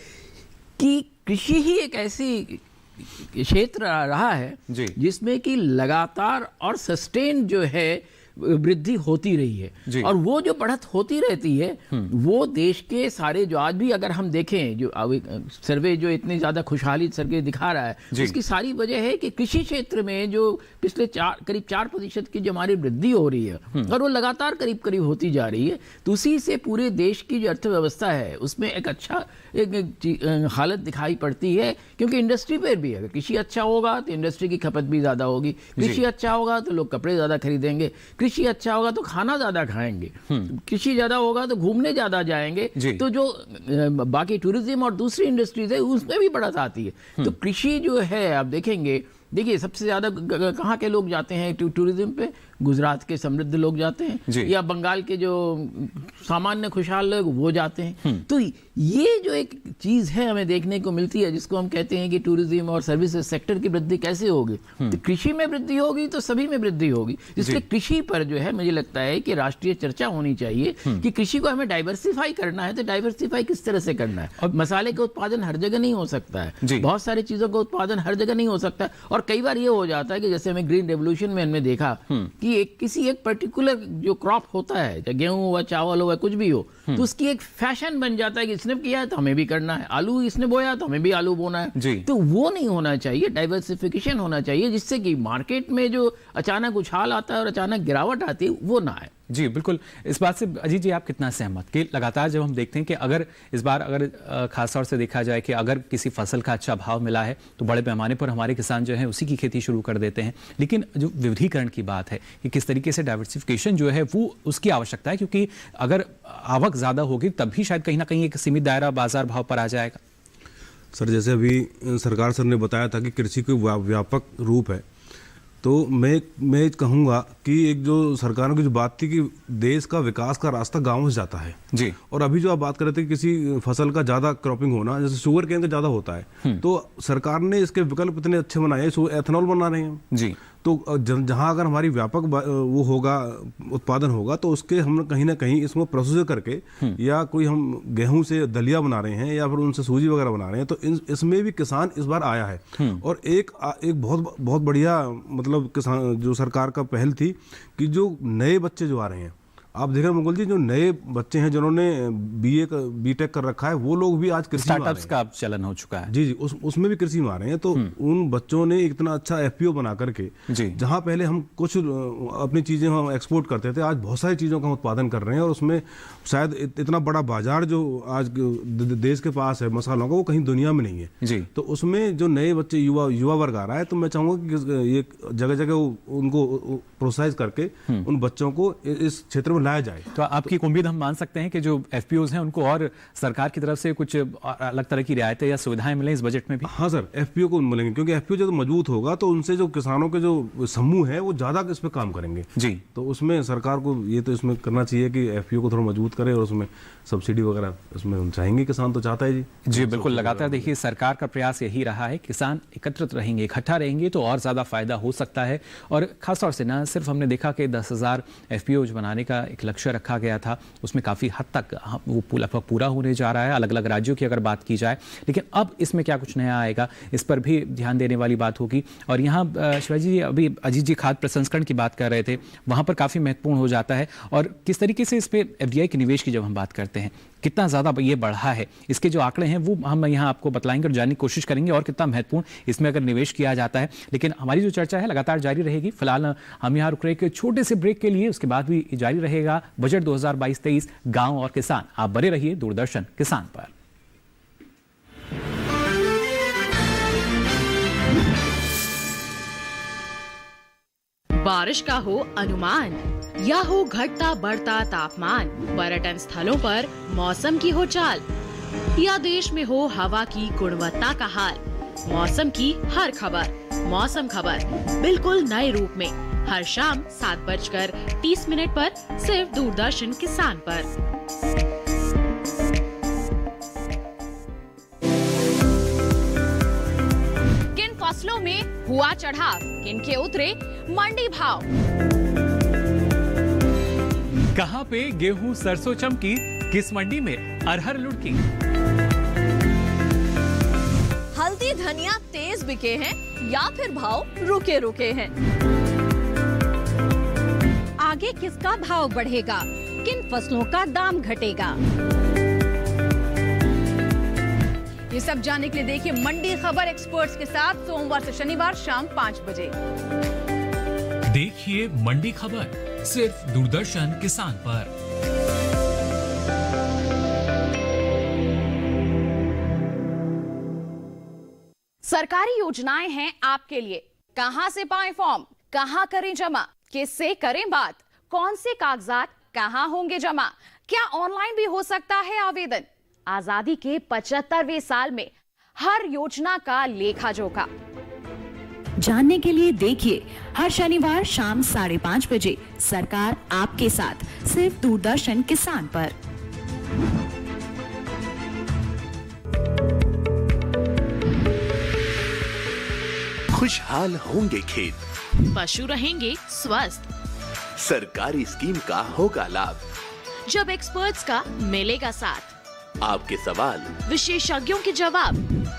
कि कृषि ही एक ऐसी क्षेत्र रहा है जिसमें कि लगातार और सस्टेन जो है वृद्धि होती रही है। और वो जो बढ़त होती रहती है वो देश के सारे, जो आज भी अगर हम देखें जो सर्वे जो इतनी ज़्यादा खुशहाली सर्वे दिखा रहा है, उसकी सारी वजह है कि कृषि क्षेत्र में जो पिछले करीब 4% की जो हमारी वृद्धि हो रही है और वो लगातार करीब करीब होती जा रही है, तो उसी से पूरे देश की जो अर्थव्यवस्था है उसमें एक अच्छा एक हालत दिखाई पड़ती है। क्योंकि इंडस्ट्री पर भी अगर कृषि अच्छा होगा तो इंडस्ट्री की खपत भी ज़्यादा होगी, कृषि अच्छा होगा तो लोग कपड़े ज़्यादा खरीदेंगे, कृषि अच्छा होगा तो खाना ज़्यादा खाएंगे, कृषि ज़्यादा होगा तो घूमने ज़्यादा जाएंगे, तो जो बाकी टूरिज्म और दूसरी इंडस्ट्रीज है उसमें भी बढ़त आती है। तो कृषि जो है आप देखेंगे, देखिए सबसे ज़्यादा कहाँ के लोग जाते हैं टूरिज्म पे? गुजरात के समृद्ध लोग जाते हैं या बंगाल के जो सामान्य खुशहाल लोग वो जाते हैं। तो ये जो एक चीज़ है हमें देखने को मिलती है जिसको हम कहते हैं कि टूरिज्म और सर्विसेज सेक्टर की वृद्धि कैसे होगी। तो कृषि में वृद्धि होगी तो सभी में वृद्धि होगी। इसलिए कृषि पर जो है मुझे लगता है कि राष्ट्रीय चर्चा होनी चाहिए कि कृषि को हमें डाइवर्सिफाई करना है तो डाइवर्सिफाई किस तरह से करना है। और मसाले का उत्पादन हर जगह नहीं हो सकता है, बहुत सारी चीज़ों का उत्पादन हर जगह नहीं हो सकता है। और कई बार ये हो जाता है कि जैसे हमें ग्रीन रेवोल्यूशन में हमने देखा कि किसी एक पर्टिकुलर जो क्रॉप होता है, चाहे गेहूं हुआ, चावल हुआ, कुछ भी हो, तो उसकी एक फैशन बन जाता है कि इसने किया है तो हमें भी करना है, आलू इसने बोया तो हमें भी आलू बोना है। तो वो नहीं होना चाहिए, डाइवर्सिफिकेशन होना चाहिए जिससे कि मार्केट में जो अचानक उछाल आता है और अचानक गिरावट आती है वो ना आए। जी बिल्कुल, इस बात से अजीत जी आप कितना सहमत कि लगातार जब हम देखते हैं कि अगर इस बार अगर खास तौर से देखा जाए कि अगर किसी फसल का अच्छा भाव मिला है तो बड़े पैमाने पर हमारे किसान जो है उसी की खेती शुरू कर देते हैं, लेकिन जो विविधीकरण की बात है कि किस तरीके से डाइवर्सिफिकेशन जो है वो उसकी आवश्यकता है, क्योंकि अगर आवक ज़्यादा होगी तभी शायद कहीं ना कहीं एक सीमित दायरा बाजार भाव पर आ जाएगा। सर जैसे अभी सरकार सर ने बताया था कि कृषि कोई व्यापक रूप है, तो मैं कहूँगा कि एक जो सरकारों की जो बात थी कि देश का विकास का रास्ता गाँव से जाता है जी, और अभी जो आप बात कर रहे थे कि किसी फसल का ज़्यादा क्रॉपिंग होना, जैसे शुगर केन का ज़्यादा होता है, तो सरकार ने इसके विकल्प इतने अच्छे बनाए हैं, एथेनॉल बना रहे हैं जी। तो जहाँ अगर हमारी व्यापक वो होगा उत्पादन होगा तो उसके हम कहीं ना कहीं इसमें प्रोसेस करके या कोई हम गेहूं से दलिया बना रहे हैं या फिर उनसे सूजी वगैरह बना रहे हैं, तो इसमें भी किसान इस बार आया है। और एक बहुत बढ़िया मतलब किसान जो सरकार का पहल थी कि जो नए बच्चे जो आ रहे हैं, आप देख रहे हैं मुकुल जी, जो नए बच्चे हैं जिन्होंने बीटेक कर रखा है वो लोग भी आज कृषि स्टार्टअप्स का चलन हो चुका है जी, उसमें भी कृषि में आ रहे हैं। तो उन बच्चों ने इतना अच्छा एफपीओ बना करके, जहां पहले हम कुछ अपनी चीजें हम एक्सपोर्ट करते थे, आज बहुत सारी चीजों का हम उत्पादन कर रहे हैं और उसमें शायद इतना बड़ा बाजार जो आज देश के पास है मसालों का, वो कहीं दुनिया में नहीं है जी। तो उसमें जो नए बच्चे युवा वर्ग आ रहा है, तो मैं चाहूंगा कि ये जगह जगह उनको प्रोत्साहित करके उन बच्चों को इस क्षेत्र में लाया जाए। तो आपकी उम्मीद हम मान सकते हैं कि जो एफपीओज हैं उनको और सरकार की तरफ से कुछ अलग तरह की रियायतें या सुविधाएं मिलें इस बजट में भी? हाँ सर, एफपीओ को मिलेंगे, क्योंकि एफपीओ जब मजबूत होगा तो उनसे जो किसानों के जो समूह है वो ज्यादा इस पे काम करेंगे जी। तो उसमें सरकार को ये तो इसमें करना चाहिए कि एफपीओ को थोड़ा मजबूत करे और उसमें सब्सिडी वगैरह उसमें चाहेंगे, किसान तो चाहता है जी। जी बिल्कुल, लगातार देखिए सरकार का प्रयास यही रहा है, किसान एकत्रित रहेंगे, इकट्ठा रहेंगे तो और ज्यादा फायदा हो सकता है। और खासतौर से ना सिर्फ हमने देखा कि 10,000 एफपीओज बनाने का एक लक्ष्य रखा गया था, उसमें काफ़ी हद तक वो लगभग पूरा होने जा रहा है अलग अलग राज्यों की अगर बात की जाए। लेकिन अब इसमें क्या कुछ नया आएगा, इस पर भी ध्यान देने वाली बात होगी। और यहाँ शिवाजी जी अभी अजीत जी खाद्य प्रसंस्करण की बात कर रहे थे, वहाँ पर काफ़ी महत्वपूर्ण हो जाता है। और किस तरीके से इस पर एफडीआई के निवेश की जब हम बात करते हैं, कितना ज़्यादा ये बढ़ा है, इसके जो आंकड़े हैं वो हम यहाँ आपको बताएंगे और जानने की कोशिश करेंगे और कितना महत्वपूर्ण इसमें अगर निवेश किया जाता है। लेकिन हमारी जो चर्चा है लगातार जारी रहेगी। फिलहाल हम यहाँ रुक रहे एक छोटे से ब्रेक के लिए, उसके बाद भी जारी रहेगा बजट 2022-23 गांव और किसान। आप बने रहिए दूरदर्शन किसान पर। बारिश का हो अनुमान या हो घटता बढ़ता तापमान, पर्यटन स्थलों पर मौसम की हो चाल या देश में हो हवा की गुणवत्ता का हाल, मौसम की हर खबर मौसम खबर बिल्कुल नए रूप में हर शाम 7:30 पर सिर्फ दूरदर्शन किसान पर। किन फसलों में हुआ चढ़ाव, किन के उतरे मंडी भाव, कहां पे गेहूं सरसों चमकी, किस मंडी में अरहर लुढ़की, हल्दी धनिया तेज बिके हैं या फिर भाव रुके रुके हैं। आ आगे किसका भाव बढ़ेगा, किन फसलों का दाम घटेगा। ये सब जानने के लिए देखिए मंडी खबर एक्सपर्ट्स के साथ सोमवार से शनिवार शाम 5 बजे। देखिए मंडी खबर सिर्फ दूरदर्शन किसान पर। सरकारी योजनाएं हैं आपके लिए। कहां से पाएं फॉर्म, कहां करें जमा, किससे करें बात, कौन से कागजात कहां होंगे जमा, क्या ऑनलाइन भी हो सकता है आवेदन। आजादी के 75वें साल में हर योजना का लेखा जोखा जानने के लिए देखिए हर शनिवार शाम 5:30 बजे सरकार आपके साथ, सिर्फ दूरदर्शन किसान पर। खुशहाल होंगे खेत, पशु रहेंगे स्वस्थ, सरकारी स्कीम का होगा लाभ, जब एक्सपर्ट्स का मिलेगा साथ, आपके सवाल विशेषज्ञों के जवाब,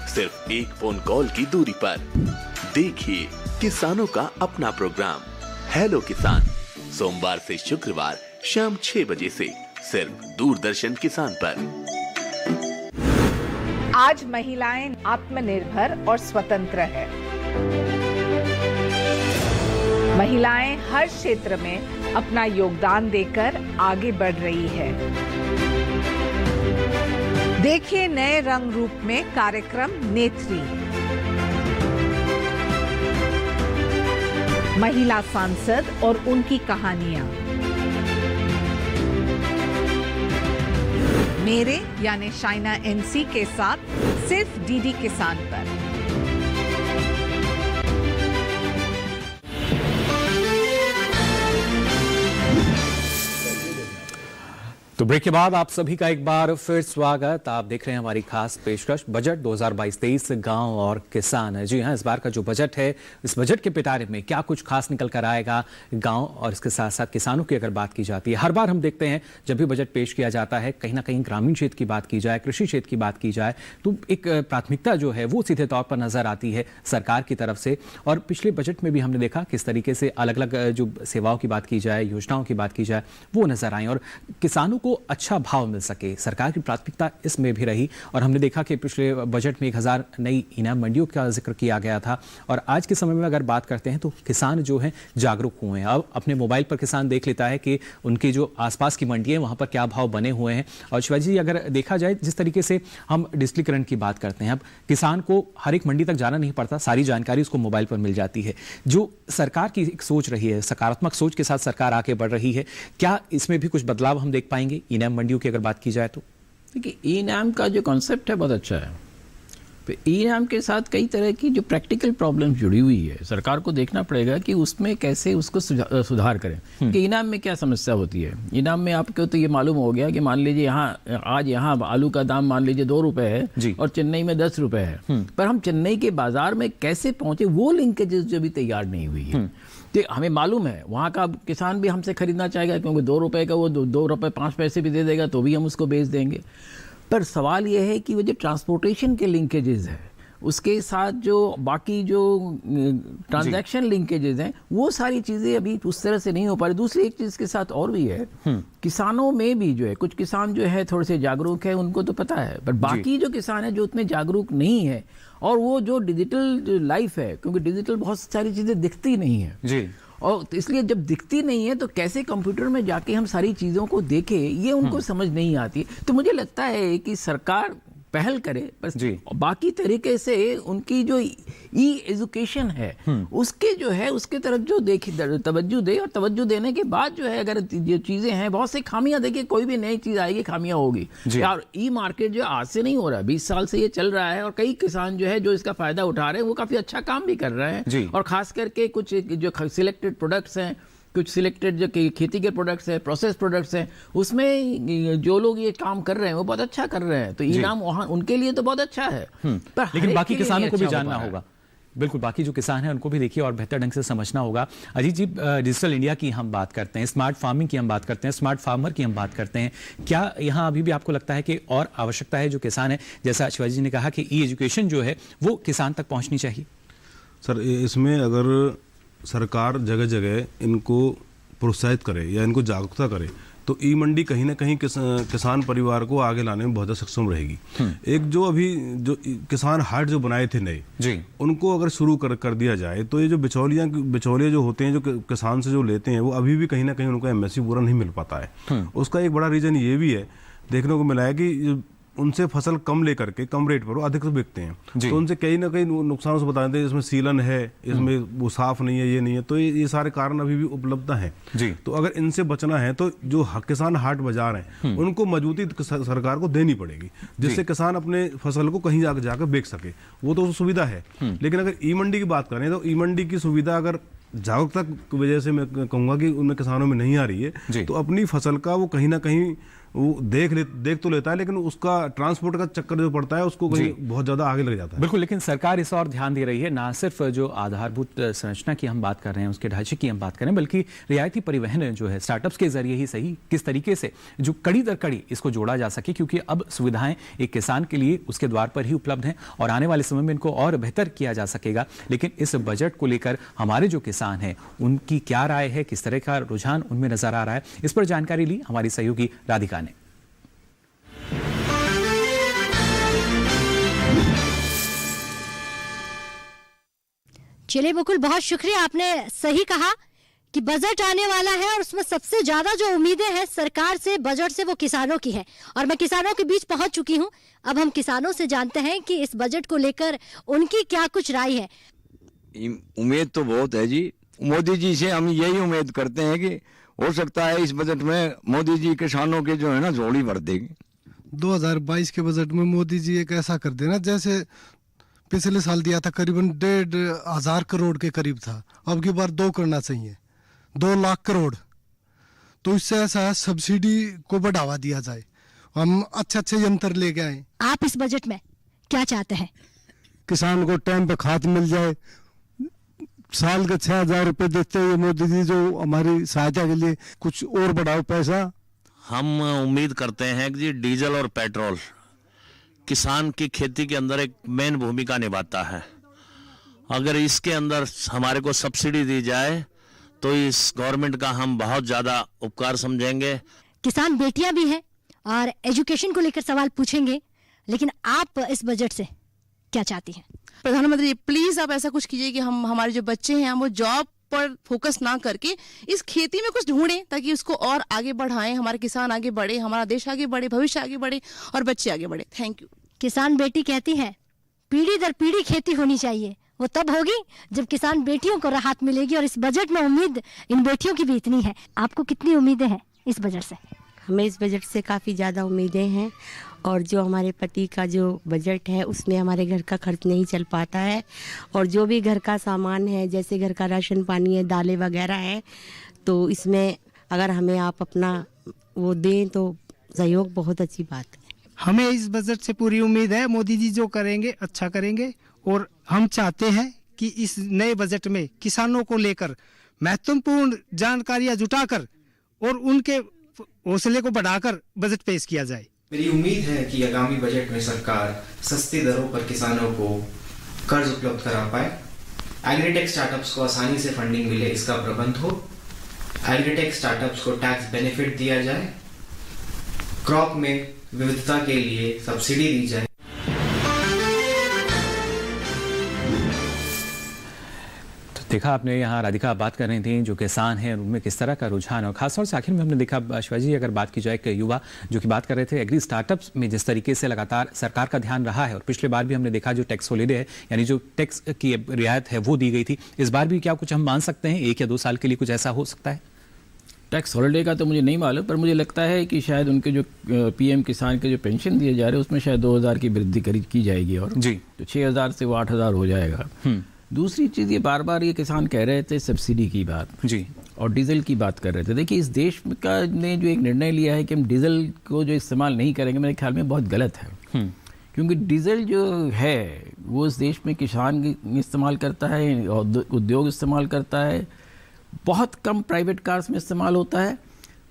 सिर्फ एक फोन कॉल की दूरी पर। देखिए किसानों का अपना प्रोग्राम हेलो किसान, सोमवार से शुक्रवार शाम 6 बजे से सिर्फ दूरदर्शन किसान पर। आज महिलाएं आत्मनिर्भर और स्वतंत्र है। महिलाएं हर क्षेत्र में अपना योगदान देकर आगे बढ़ रही है। देखिए नए रंग रूप में कार्यक्रम नेत्री, महिला सांसद और उनकी कहानियां। मेरे यानी शाइना एनसी के साथ सिर्फ डीडी किसान पर। तो ब्रेक के बाद आप सभी का एक बार फिर स्वागत। आप देख रहे हैं हमारी खास पेशकश बजट 2022-23 गांव और किसान। जी हां, इस बार का जो बजट है, इस बजट के पिटारे में क्या कुछ खास निकल कर आएगा गांव और इसके साथ साथ किसानों की अगर बात की जाती है, हर बार हम देखते हैं जब भी बजट पेश किया जाता है कहीं ना कहीं ग्रामीण क्षेत्र की बात की जाए, कृषि क्षेत्र की बात की जाए, तो एक प्राथमिकता जो है वो सीधे तौर पर नजर आती है सरकार की तरफ से। और पिछले बजट में भी हमने देखा किस तरीके से अलग अलग जो सेवाओं की बात की जाए, योजनाओं की बात की जाए, वो नजर आई और किसानों को अच्छा भाव मिल सके, सरकार की प्राथमिकता इसमें भी रही। और हमने देखा कि पिछले बजट में 1000 नई इनाम मंडियों का जिक्र किया गया था। और आज के समय में अगर बात करते हैं तो किसान जो हैं जागरूक हुए हैं। अब अपने मोबाइल पर किसान देख लेता है कि उनके जो आसपास की मंडी है वहां पर क्या भाव बने हुए हैं। और शिवाजी जी, अगर देखा जाए जिस तरीके से हम डिजिटलीकरण की बात करते हैं, अब किसान को हर एक मंडी तक जाना नहीं पड़ता, सारी जानकारी उसको मोबाइल पर मिल जाती है। जो सरकार की एक सोच रही है, सकारात्मक सोच के साथ सरकार आगे बढ़ रही है, क्या इसमें भी कुछ बदलाव हम देख पाएंगे इनाम मंडियों की अगर बात की जाए तो? देखिए, ई नाम का जो कॉन्सेप्ट है बहुत अच्छा है। ई नाम के साथ कई तरह की जो प्रैक्टिकल प्रॉब्लम्स जुड़ी हुई है, सरकार को देखना पड़ेगा कि उसमें कैसे उसको सुधार करें कि इनाम में क्या समस्या होती है। इनाम में आपको तो ये मालूम हो गया कि मान लीजिए आज यहाँ आलू का दाम मान लीजिए 2 रुपए है और चेन्नई में 10 रुपए है, पर हम चेन्नई के बाजार में कैसे पहुंचे वो लिंकेजेस जो भी तैयार नहीं हुई है। तो हमें मालूम है वहाँ का किसान भी हमसे खरीदना चाहेगा क्योंकि 2 रुपए का वो 2 रुपए 5 पैसे भी दे देगा तो भी हम उसको बेच देंगे। पर सवाल ये है कि वो जो ट्रांसपोर्टेशन के लिंकेजेस है, उसके साथ जो बाकी जो ट्रांजैक्शन लिंकेजेस हैं, वो सारी चीज़ें अभी उस तरह से नहीं हो पा रही। दूसरी एक चीज़ के साथ और भी है, किसानों में भी जो है कुछ किसान जो है थोड़े से जागरूक है, उनको तो पता है, पर बाकी जो किसान है जो उतने जागरूक नहीं है, और वो जो डिजिटल लाइफ है, क्योंकि डिजिटल बहुत सारी चीज़ें दिखती नहीं है जी, और तो इसलिए जब दिखती नहीं है तो कैसे कंप्यूटर में जाके हम सारी चीज़ों को देखें, ये उनको समझ नहीं आती। तो मुझे लगता है कि सरकार पहल करे, बस बाकी तरीके से उनकी जो ई एजुकेशन है उसके जो है उसके तरफ जो तवज्जो दे, और तवज्जो देने के बाद जो है अगर ये चीज़ें हैं, बहुत सी खामियां, देखिए कोई भी नई चीज़ आएगी खामियां होगी। और ई मार्केट जो आज से नहीं हो रहा है, 20 साल से ये चल रहा है, और कई किसान जो है जो इसका फायदा उठा रहे हैं वो काफ़ी अच्छा काम भी कर रहे हैं। और खास करके कुछ जो सिलेक्टेड प्रोडक्ट्स हैं, कुछ सिलेक्टेड जो खेती के प्रोडक्ट्स हैं, प्रोसेस प्रोडक्ट्स हैं, उसमें जो लोग ये काम कर रहे हैं वो बहुत अच्छा कर रहे हैं, तो इनाम वहाँ उनके लिए तो बहुत अच्छा है। पर लेकिन बाकी किसानों को भी जानना होगा। बिल्कुल, बाकी जो किसान हैं उनको भी देखिए और बेहतर ढंग से समझना होगा। अजीत जी, डिजिटल इंडिया की हम बात करते हैं, स्मार्ट फार्मिंग की हम बात करते हैं, स्मार्ट फार्मर की हम बात करते हैं, क्या यहाँ अभी भी आपको लगता है कि और आवश्यकता है? जो किसान है, जैसा शिवाजी जी ने कहा कि ई एजुकेशन जो है वो किसान तक पहुँचनी चाहिए। सर, इसमें अगर सरकार जगह जगह इनको प्रोत्साहित करे या इनको जागरूकता करे तो ई मंडी कहीं ना कहीं किसान परिवार को आगे लाने में बहुत ज़्यादा सक्षम रहेगी। एक जो अभी जो किसान हाट जो बनाए थे नए जी, उनको अगर शुरू कर दिया जाए तो ये जो बिचौलिए जो होते हैं जो किसान से जो लेते हैं वो अभी भी कहीं ना कहीं उनको एमएसपी पूरा नहीं मिल पाता है। उसका एक बड़ा रीज़न ये भी है, देखने को मिला है कि उनसे फसल कम लेकर के कम रेट पर वो अधिक बिकते हैं, तो उनसे कहीं ना कहीं नुकसानों से बता देते हैं, इसमें सीलन है, इसमें वो साफ नहीं है, ये नहीं है, तो ये सारे कारण अभी भी उपलब्ध हैं जी। तो अगर इनसे बचना है तो जो किसान हाट बाजार हैं उनको मजबूती सरकार को देनी पड़ेगी, जिससे किसान अपने फसल को कहीं जाकर बेच सके, वो तो सुविधा है। लेकिन अगर ई मंडी की बात करें तो ई मंडी की सुविधा अगर जागरूकता की वजह से मैं कहूँगा कि उनमें किसानों में नहीं आ रही है, तो अपनी फसल का वो कहीं ना कहीं वो देख तो लेता है, लेकिन उसका ट्रांसपोर्ट का चक्कर जो पड़ता है उसको कहीं बहुत ज्यादा आगे लग जाता है। बिल्कुल, लेकिन सरकार इस और ध्यान दे रही है, ना सिर्फ जो आधारभूत संरचना की हम बात कर रहे हैं, उसके ढांचे की हम बात करें, बल्कि रियायती परिवहन जो है स्टार्टअप्स के जरिए ही सही किस तरीके से जो कड़ी दर कड़ी इसको जोड़ा जा सके, क्योंकि अब सुविधाएं एक किसान के लिए उसके द्वार पर ही उपलब्ध हैं और आने वाले समय में इनको और बेहतर किया जा सकेगा। लेकिन इस बजट को लेकर हमारे जो किसान हैं उनकी क्या राय है, किस तरह का रुझान उनमें नजर आ रहा है, इस पर जानकारी ली हमारी सहयोगी राधिका ने। चलिए मुकुल, बहुत शुक्रिया, आपने सही कहा कि बजट आने वाला है और उसमें सबसे ज्यादा जो उम्मीदें हैं सरकार से, बजट से, वो किसानों की है और मैं किसानों के बीच पहुंच चुकी हूं। अब हम किसानों से जानते हैं कि इस बजट को लेकर उनकी क्या कुछ राय है। उम्मीद तो बहुत है जी, मोदी जी से हम यही उम्मीद करते हैं कि हो सकता है इस बजट में मोदी जी किसानों के जो है ना झोली भर देगी। 2022 के बजट में मोदी जी एक ऐसा कर देना जैसे पिछले साल दिया था, करीबन 1,500 करोड़ के करीब था, अब की बार 2 करना चाहिए, 2 लाख करोड़। तो इससे ऐसा है सब्सिडी को बढ़ावा दिया जाए, हम अच्छे यंत्र लेके आए। आप इस बजट में क्या चाहते हैं? किसान को टाइम पे खाद मिल जाए, साल के 6,000 रुपए देते हुए मोदी जी जो हमारी सहायता के लिए कुछ और बढ़ाओ पैसा। हम उम्मीद करते हैं कि डीजल और पेट्रोल किसान की खेती के अंदर एक मेन भूमिका निभाता है। अगर इसके अंदर हमारे को सब्सिडी दी जाए तो इस गवर्नमेंट का हम बहुत ज्यादा उपकार समझेंगे। किसान बेटियां भी हैं और एजुकेशन को लेकर सवाल पूछेंगे, लेकिन आप इस बजट से क्या चाहती हैं? प्रधानमंत्री प्लीज आप ऐसा कुछ कीजिए कि हम हमारे जो बच्चे हैं वो जॉब पर फोकस ना करके इस खेती में कुछ ढूंढें ताकि उसको और आगे बढ़ाएं, हमारे किसान आगे बढ़े, हमारा देश आगे बढ़े, भविष्य आगे बढ़े और बच्चे आगे बढ़े। Thank you. किसान बेटी कहती है पीढ़ी दर पीढ़ी खेती होनी चाहिए, वो तब होगी जब किसान बेटियों को राहत मिलेगी और इस बजट में उम्मीद इन बेटियों की भी इतनी है। आपको कितनी उम्मीदें हैं इस बजट से? हमें इस बजट से काफ़ी ज़्यादा उम्मीदें हैं और जो हमारे पति का जो बजट है उसमें हमारे घर का खर्च नहीं चल पाता है और जो भी घर का सामान है जैसे घर का राशन पानी है, दालें वगैरह है, तो इसमें अगर हमें आप अपना वो दें तो सहयोग बहुत अच्छी बात है। हमें इस बजट से पूरी उम्मीद है, मोदी जी जो करेंगे अच्छा करेंगे और हम चाहते हैं कि इस नए बजट में किसानों को लेकर महत्वपूर्ण जानकारियां जुटाकर और उनके हौसले को बढ़ाकर बजट पेश किया जाए। मेरी उम्मीद है कि आगामी बजट में सरकार सस्ती दरों पर किसानों को कर्ज उपलब्ध करा पाए, एग्रीटेक स्टार्टअप्स को आसानी से फंडिंग मिले इसका प्रबंध हो, एग्रीटेक स्टार्टअप्स को टैक्स बेनिफिट दिया जाए, क्रॉप में विविधता के लिए सब्सिडी दी जाए। तो देखा आपने, यहाँ राधिका बात कर रही थी जो किसान हैं उनमें किस तरह का रुझान, और खासतौर से आखिर में हमने देखा शिवाजी, अगर बात की जाए कि युवा जो कि बात कर रहे थे एग्री स्टार्टअप्स में जिस तरीके से लगातार सरकार का ध्यान रहा है, और पिछले बार भी हमने देखा जो टैक्स हॉलीडे है यानी जो टैक्स की रियायत है वो दी गई थी, इस बार भी क्या कुछ हम मान सकते हैं 1 या 2 साल के लिए कुछ ऐसा हो सकता है? टैक्स हॉलिडे का तो मुझे नहीं मालूम, पर मुझे लगता है कि शायद उनके जो पीएम किसान के जो पेंशन दिए जा रहे हैं उसमें शायद 2,000 की वृद्धि की जाएगी और जी तो 6,000 से वो 8,000 हो जाएगा। दूसरी चीज़, ये बार बार ये किसान कह रहे थे सब्सिडी की बात जी और डीजल की बात कर रहे थे। देखिए, इस देश का ने जो एक निर्णय लिया है कि हम डीजल को जो इस्तेमाल नहीं करेंगे, मेरे ख्याल में बहुत गलत है, क्योंकि डीजल जो है वो इस देश में किसान इस्तेमाल करता है, उद्योग इस्तेमाल करता है, बहुत कम प्राइवेट कार्स में इस्तेमाल होता है।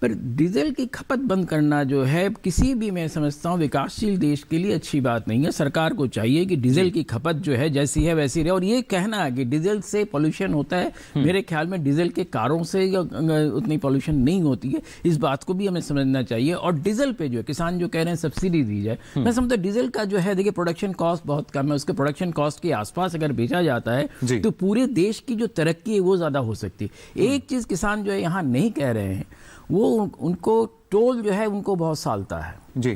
पर डीजल की खपत बंद करना जो है किसी भी, मैं समझता हूँ, विकासशील देश के लिए अच्छी बात नहीं है। सरकार को चाहिए कि डीजल की खपत जो है जैसी है वैसी रहे। और ये कहना है कि डीजल से पॉल्यूशन होता है, मेरे ख्याल में डीजल के कारों से उतनी पॉल्यूशन नहीं होती है, इस बात को भी हमें समझना चाहिए। और डीजल पे जो है किसान जो कह रहे हैं सब्सिडी दी जाए, मैं समझता हूँ डीजल का जो है, देखिए प्रोडक्शन कॉस्ट बहुत कम है, उसके प्रोडक्शन कॉस्ट के आसपास अगर बेचा जाता है तो पूरे देश की जो तरक्की है वो ज़्यादा हो सकती है। एक चीज़ किसान जो है यहाँ नहीं कह रहे हैं, वो उनको टोल जो है उनको बहुत सालता है जी।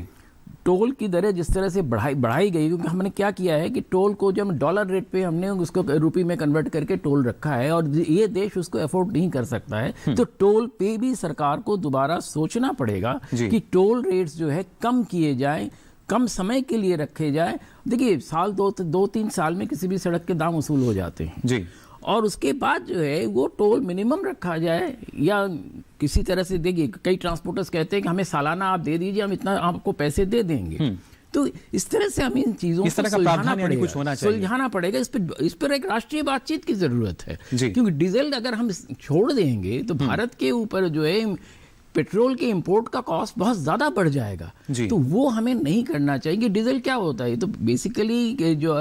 टोल की दरें जिस तरह से बढ़ाई गई, क्योंकि हमने क्या किया है कि टोल को जब डॉलर रेट पे हमने उसको रुपये में कन्वर्ट करके टोल रखा है और ये देश उसको अफोर्ड नहीं कर सकता है, तो टोल पे भी सरकार को दोबारा सोचना पड़ेगा कि टोल रेट्स जो है कम किए जाएं, कम समय के लिए रखे जाए। देखिए साल 2-3 साल में किसी भी सड़क के दाम वसूल हो जाते हैं जी, और उसके बाद जो है वो टोल मिनिमम रखा जाए या किसी तरह से। देखिए कई ट्रांसपोर्टर्स कहते हैं कि हमें सालाना आप दे दीजिए, हम इतना आपको पैसे दे देंगे। तो इस तरह से हमें इन चीजों को सुलझाना पड़ेगा। इस पर एक राष्ट्रीय बातचीत की जरूरत है, क्योंकि डीजल अगर हम छोड़ देंगे तो भारत के ऊपर जो है पेट्रोल के इंपोर्ट का कॉस्ट बहुत ज़्यादा बढ़ जाएगा, तो वो हमें नहीं करना चाहिए। डीजल क्या होता है, तो बेसिकली जो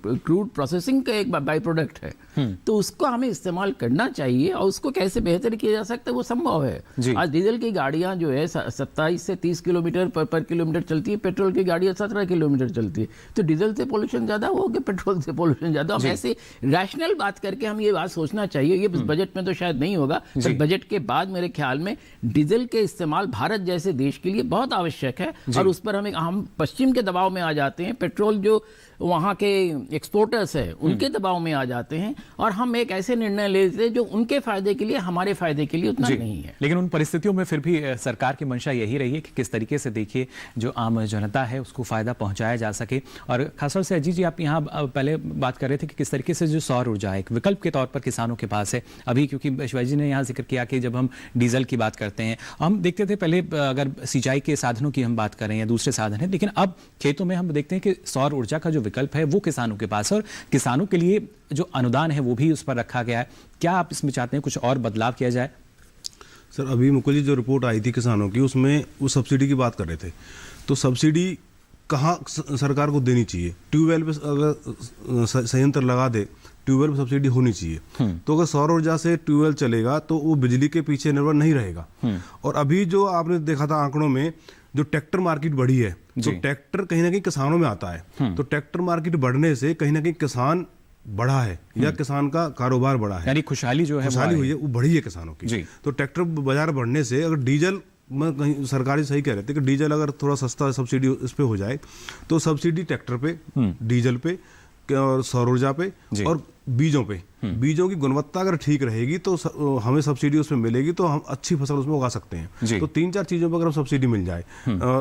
क्रूड प्रोसेसिंग का एक बाई प्रोडक्ट है, तो उसको हमें इस्तेमाल करना चाहिए और उसको कैसे बेहतर किया जा सकता है वो संभव है। आज डीजल की गाड़ियां जो है 27 से 30 किलोमीटर पर किलोमीटर चलती है, पेट्रोल की गाड़ियां 17 किलोमीटर चलती है। तो डीजल से पोल्यूशन ज़्यादा हो कि पेट्रोल से पोल्यूशन ज़्यादा हो? ऐसे रैशनल बात करके हम ये बात सोचना चाहिए। ये बजट में तो शायद नहीं होगा, पर बजट के बाद मेरे ख्याल में डीजल के इस्तेमाल भारत जैसे देश के लिए बहुत आवश्यक है। और उस पर हम पश्चिम के दबाव में आ जाते हैं, पेट्रोल जो वहाँ के एक्सपोर्टर्स है उनके दबाव में आ जाते हैं, और हम एक ऐसे निर्णय लेते हैं जो उनके फायदे के लिए, हमारे फायदे के लिए उतना नहीं है। लेकिन उन परिस्थितियों में फिर भी सरकार की मंशा यही रही है कि किस तरीके से देखिए जो आम जनता है उसको फायदा पहुंचाया जा सके। और खासतौर से अजीत जी, आप यहाँ पहले बात कर रहे थे कि किस तरीके से जो सौर ऊर्जा एक विकल्प के तौर पर किसानों के पास है अभी, क्योंकि शिवाजी जी ने यहाँ जिक्र किया कि जब हम डीजल की बात करते हैं, हम देखते थे पहले अगर सिंचाई के साधनों की हम बात करें या दूसरे साधन है, लेकिन अब खेतों में हम देखते हैं कि सौर ऊर्जा का जो विकल्प है वो किसानों के पास है, और किसानों के लिए जो अनुदान है वो भी उस पर रखा गया है। क्या आप इसमें चाहते हैं कुछ और बदलाव किया जाए? सर अभी मुकुल जी जो रिपोर्ट आई थी किसानों की, उसमें वो सब्सिडी की बात कर रहे थे, तो सब्सिडी कहाँ सरकार को देनी चाहिए? ट्यूबवेल पे अगर संयंत्र लगा दे, ट्यूबवेल पे सब्सिडी होनी चाहिए। तो अगर सौर ऊर्जा से ट्यूबवेल चलेगा तो वो बिजली के पीछे निर्भर नहीं रहेगा। और अभी जो आपने देखा था आंकड़ों में, जो ट्रैक्टर मार्केट बढ़ी है, तो ट्रैक्टर कहीं ना कहीं किसानों में आता है, तो ट्रैक्टर मार्केट बढ़ने से कहीं ना कहीं किसान बढ़ा है या किसान का कारोबार बढ़ा है, यानी खुशहाली जो है खुशहाली हुई है, वो बढ़ी है किसानों की। तो ट्रैक्टर बाजार बढ़ने से अगर डीजल, मैं कहीं सरकारी सही कह रहे थे कि डीजल अगर थोड़ा सस्ता सब्सिडी इस पे हो जाए, तो सब्सिडी ट्रैक्टर पे, डीजल पे और सौर ऊर्जा पे और बीजों पे, बीजों की गुणवत्ता अगर ठीक रहेगी तो हमें सब्सिडी उसमें मिलेगी, तो हम अच्छी फसल उसमें उगा सकते हैं। तो 3-4 चीज़ों पर अगर हम सब्सिडी मिल जाए,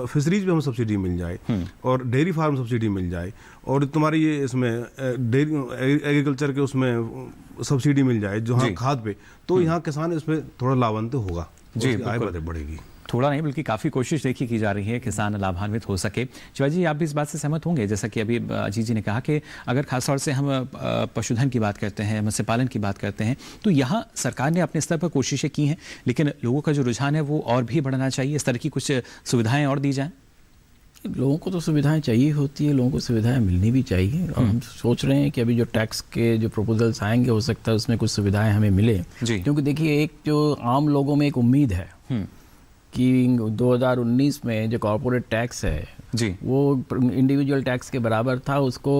फिशरीज पे हम सब्सिडी मिल जाए और डेयरी फार्म सब्सिडी मिल जाए, और तुम्हारी ये इसमें डेयरी एग्रीकल्चर के उसमें सब्सिडी मिल जाए जो हाँ खाद पे, तो यहाँ किसान इसमें थोड़ा लाभान्वित होगा, आय बढ़ेगी। थोड़ा नहीं बल्कि काफ़ी कोशिश देखी की जा रही है किसान लाभान्वित हो सके। शिवाजी जी, आप भी इस बात से सहमत होंगे, जैसा कि अभी अजीत जी ने कहा कि अगर खासतौर से हम पशुधन की बात करते हैं, मत्स्य पालन की बात करते हैं, तो यहाँ सरकार ने अपने स्तर पर कोशिशें की हैं, लेकिन लोगों का जो रुझान है वो और भी बढ़ना चाहिए। इस तरह की कुछ सुविधाएं और दी जाएं। लोगों को तो सुविधाएं चाहिए होती है, लोगों को सुविधाएं मिलनी भी चाहिए, और हम सोच रहे हैं कि अभी जो टैक्स के जो प्रपोजल्स आएंगे हो सकता है उसमें कुछ सुविधाएं हमें मिले। क्योंकि देखिए एक जो आम लोगों में एक उम्मीद है कि 2019 में जो कॉर्पोरेट टैक्स है वो इंडिविजुअल टैक्स के बराबर था, उसको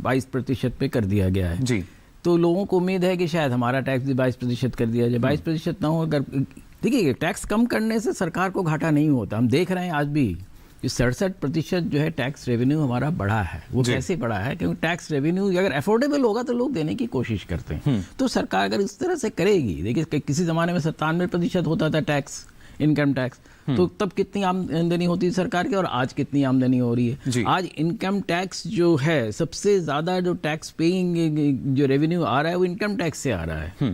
22% पे कर दिया गया है। तो लोगों को उम्मीद है कि शायद हमारा टैक्स भी 22% कर दिया जाए। 22% ना हो, अगर देखिए टैक्स कम करने से सरकार को घाटा नहीं होता। हम देख रहे हैं आज भी 67% जो है टैक्स रेवेन्यू हमारा बढ़ा है। वो कैसे बढ़ा है? क्योंकि टैक्स रेवेन्यू अगर अफोर्डेबल होगा तो लोग देने की कोशिश करते हैं। तो सरकार अगर इस तरह से करेगी, देखिए किसी ज़माने में 97% होता था टैक्स, इनकम टैक्स, तो तब कितनी आमदनी होती है सरकार की और आज कितनी आमदनी हो रही है। आज इनकम टैक्स जो है, सबसे ज़्यादा जो टैक्स पेइंग जो रेवेन्यू आ रहा है वो इनकम टैक्स से आ रहा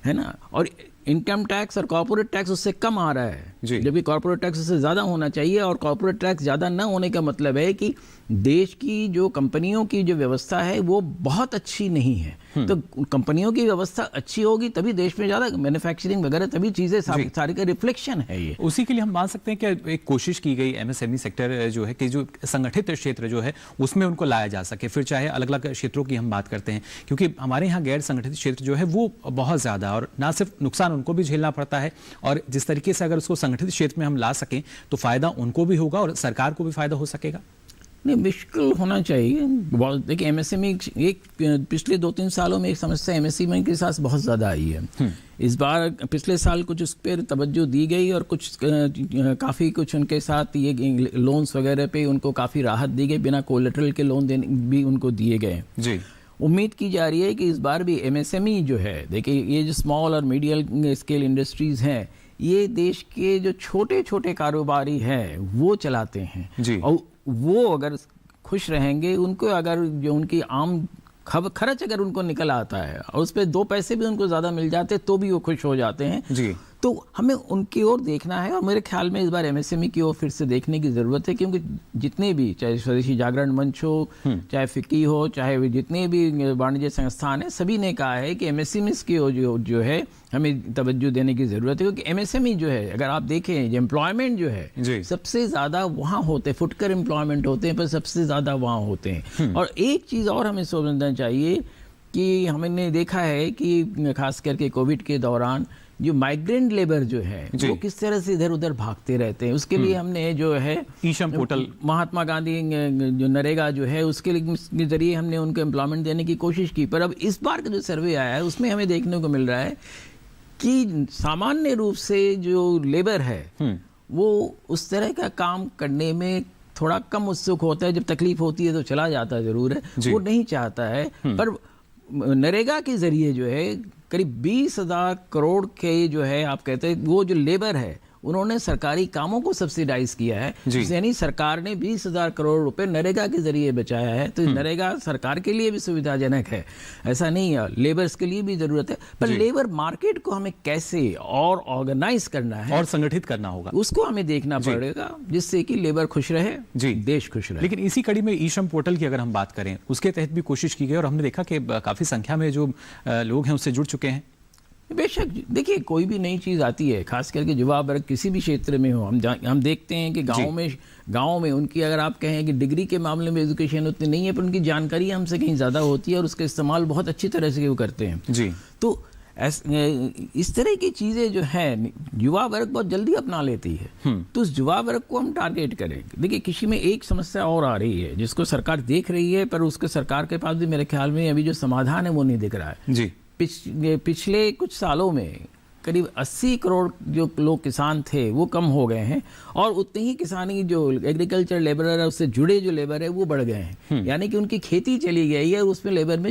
है ना। और इनकम टैक्स और कॉर्पोरेट टैक्स उससे कम आ रहा है, जबकि कॉर्पोरेट टैक्स उससे ज़्यादा होना चाहिए। और कॉर्पोरेट टैक्स ज़्यादा न होने का मतलब है कि देश की जो कंपनियों की जो व्यवस्था है वो बहुत अच्छी नहीं है। तो कंपनियों की व्यवस्था अच्छी होगी तभी देश में ज़्यादा मैन्युफैक्चरिंग वगैरह तभी चीज़ें सारी का रिफ्लेक्शन है ये। उसी के लिए हम मान सकते हैं कि एक कोशिश की गई एमएसएमई सेक्टर जो है कि जो संगठित क्षेत्र जो है उसमें उनको लाया जा सके, फिर चाहे अलग अलग क्षेत्रों की हम बात करते हैं, क्योंकि हमारे यहाँ गैर संगठित क्षेत्र जो है वो बहुत ज़्यादा, और ना सिर्फ नुकसान उनको भी झेलना पड़ता है, और जिस तरीके से अगर उसको संगठित क्षेत्र में हम ला सकें तो फायदा उनको भी होगा और सरकार को भी फायदा हो सकेगा। नहीं, मुश्किल होना चाहिए। देखिए एमएसएमई एक पिछले 2-3 सालों में एक समस्या एमएसएमई के साथ बहुत ज़्यादा आई है। इस बार पिछले साल कुछ उस पर तवज्जो दी गई और कुछ काफ़ी कुछ उनके साथ ये लोन्स वगैरह पे उनको काफ़ी राहत दी गई, बिना कोलेटरल के लोन देने भी उनको दिए गए जी। उम्मीद की जा रही है कि इस बार भी एमएसएमई जो है, देखिए ये जो स्मॉल और मीडियम स्केल इंडस्ट्रीज़ हैं ये देश के जो छोटे छोटे कारोबारी हैं वो चलाते हैं जी। और वो अगर खुश रहेंगे, उनको अगर जो उनकी आम खर्च अगर उनको निकल आता है और उस पर 2 पैसे भी उनको ज़्यादा मिल जाते तो भी वो खुश हो जाते हैं जी। तो हमें उनकी ओर देखना है और मेरे ख्याल में इस बार एमएसएमई की ओर फिर से देखने की ज़रूरत है, क्योंकि जितने भी चाहे स्वदेशी जागरण मंच हो, चाहे फिक्की हो, चाहे जितने भी वाणिज्य संस्थान हैं, सभी ने कहा है कि एमएसएमई की ओर जो है हमें तवज्जो देने की ज़रूरत है। क्योंकि एमएसएमई जो है अगर आप देखें एम्प्लॉयमेंट जो है सबसे ज़्यादा वहाँ होते हैं, फुटकर एम्प्लॉयमेंट होते हैं पर सबसे ज़्यादा वहाँ होते हैं। और एक चीज़ और हमें समझना चाहिए कि हमने देखा है कि खास करके कोविड के दौरान जो माइग्रेंट लेबर जो है वो किस तरह से इधर उधर भागते रहते हैं। उसके लिए हमने जो है ईशम पोर्टल, महात्मा गांधी जो नरेगा जो है उसके जरिए हमने उनको एम्प्लॉयमेंट देने की कोशिश की। पर अब इस बार का जो सर्वे आया है उसमें हमें देखने को मिल रहा है कि सामान्य रूप से जो लेबर है वो उस तरह का काम करने में थोड़ा कम उत्सुक होता है। जब तकलीफ होती है तो चला जाता जरूर है, वो नहीं चाहता है। पर नरेगा के जरिए जो है करीब 20,000 करोड़ के जो है आप कहते हैं वो जो लेबर है उन्होंने सरकारी कामों को सब्सिडाइज किया है, यानी सरकार ने 20,000 करोड़ रुपए नरेगा के जरिए बचाया है। तो नरेगा सरकार के लिए भी सुविधाजनक है, ऐसा नहीं है, लेबर्स के लिए भी जरूरत है। पर लेबर मार्केट को हमें कैसे और ऑर्गेनाइज करना है और संगठित करना होगा, उसको हमें देखना पड़ेगा, जिससे कि लेबर खुश रहे जी, देश खुश रहे। लेकिन इसी कड़ी में ईश्रम पोर्टल की अगर हम बात करें उसके तहत भी कोशिश की गई और हमने देखा कि काफी संख्या में जो लोग हैं उससे जुड़ चुके हैं। बेशक देखिए कोई भी नई चीज़ आती है, खास करके युवा वर्ग किसी भी क्षेत्र में हो, हम देखते हैं कि गाँव में उनकी अगर आप कहें कि डिग्री के मामले में एजुकेशन उतनी नहीं है पर उनकी जानकारी हमसे कहीं ज़्यादा होती है और उसका इस्तेमाल बहुत अच्छी तरह से वो करते हैं जी। तो इस तरह की चीज़ें जो है युवा वर्ग बहुत जल्दी अपना लेती है, तो उस युवा वर्ग को हम टारगेट करें। देखिए किसी में एक समस्या और आ रही है जिसको सरकार देख रही है पर उसके सरकार के पास भी मेरे ख्याल में अभी जो समाधान है वो नहीं दिख रहा है जी। पिछले कुछ सालों में करीब 80 करोड़ जो लोग किसान थे वो कम हो गए हैं और उतने ही किसानी जो एग्रीकल्चर लेबरर है उससे जुड़े जो लेबर है वो बढ़ गए हैं, यानी कि उनकी खेती चली गई है, उसमें लेबर में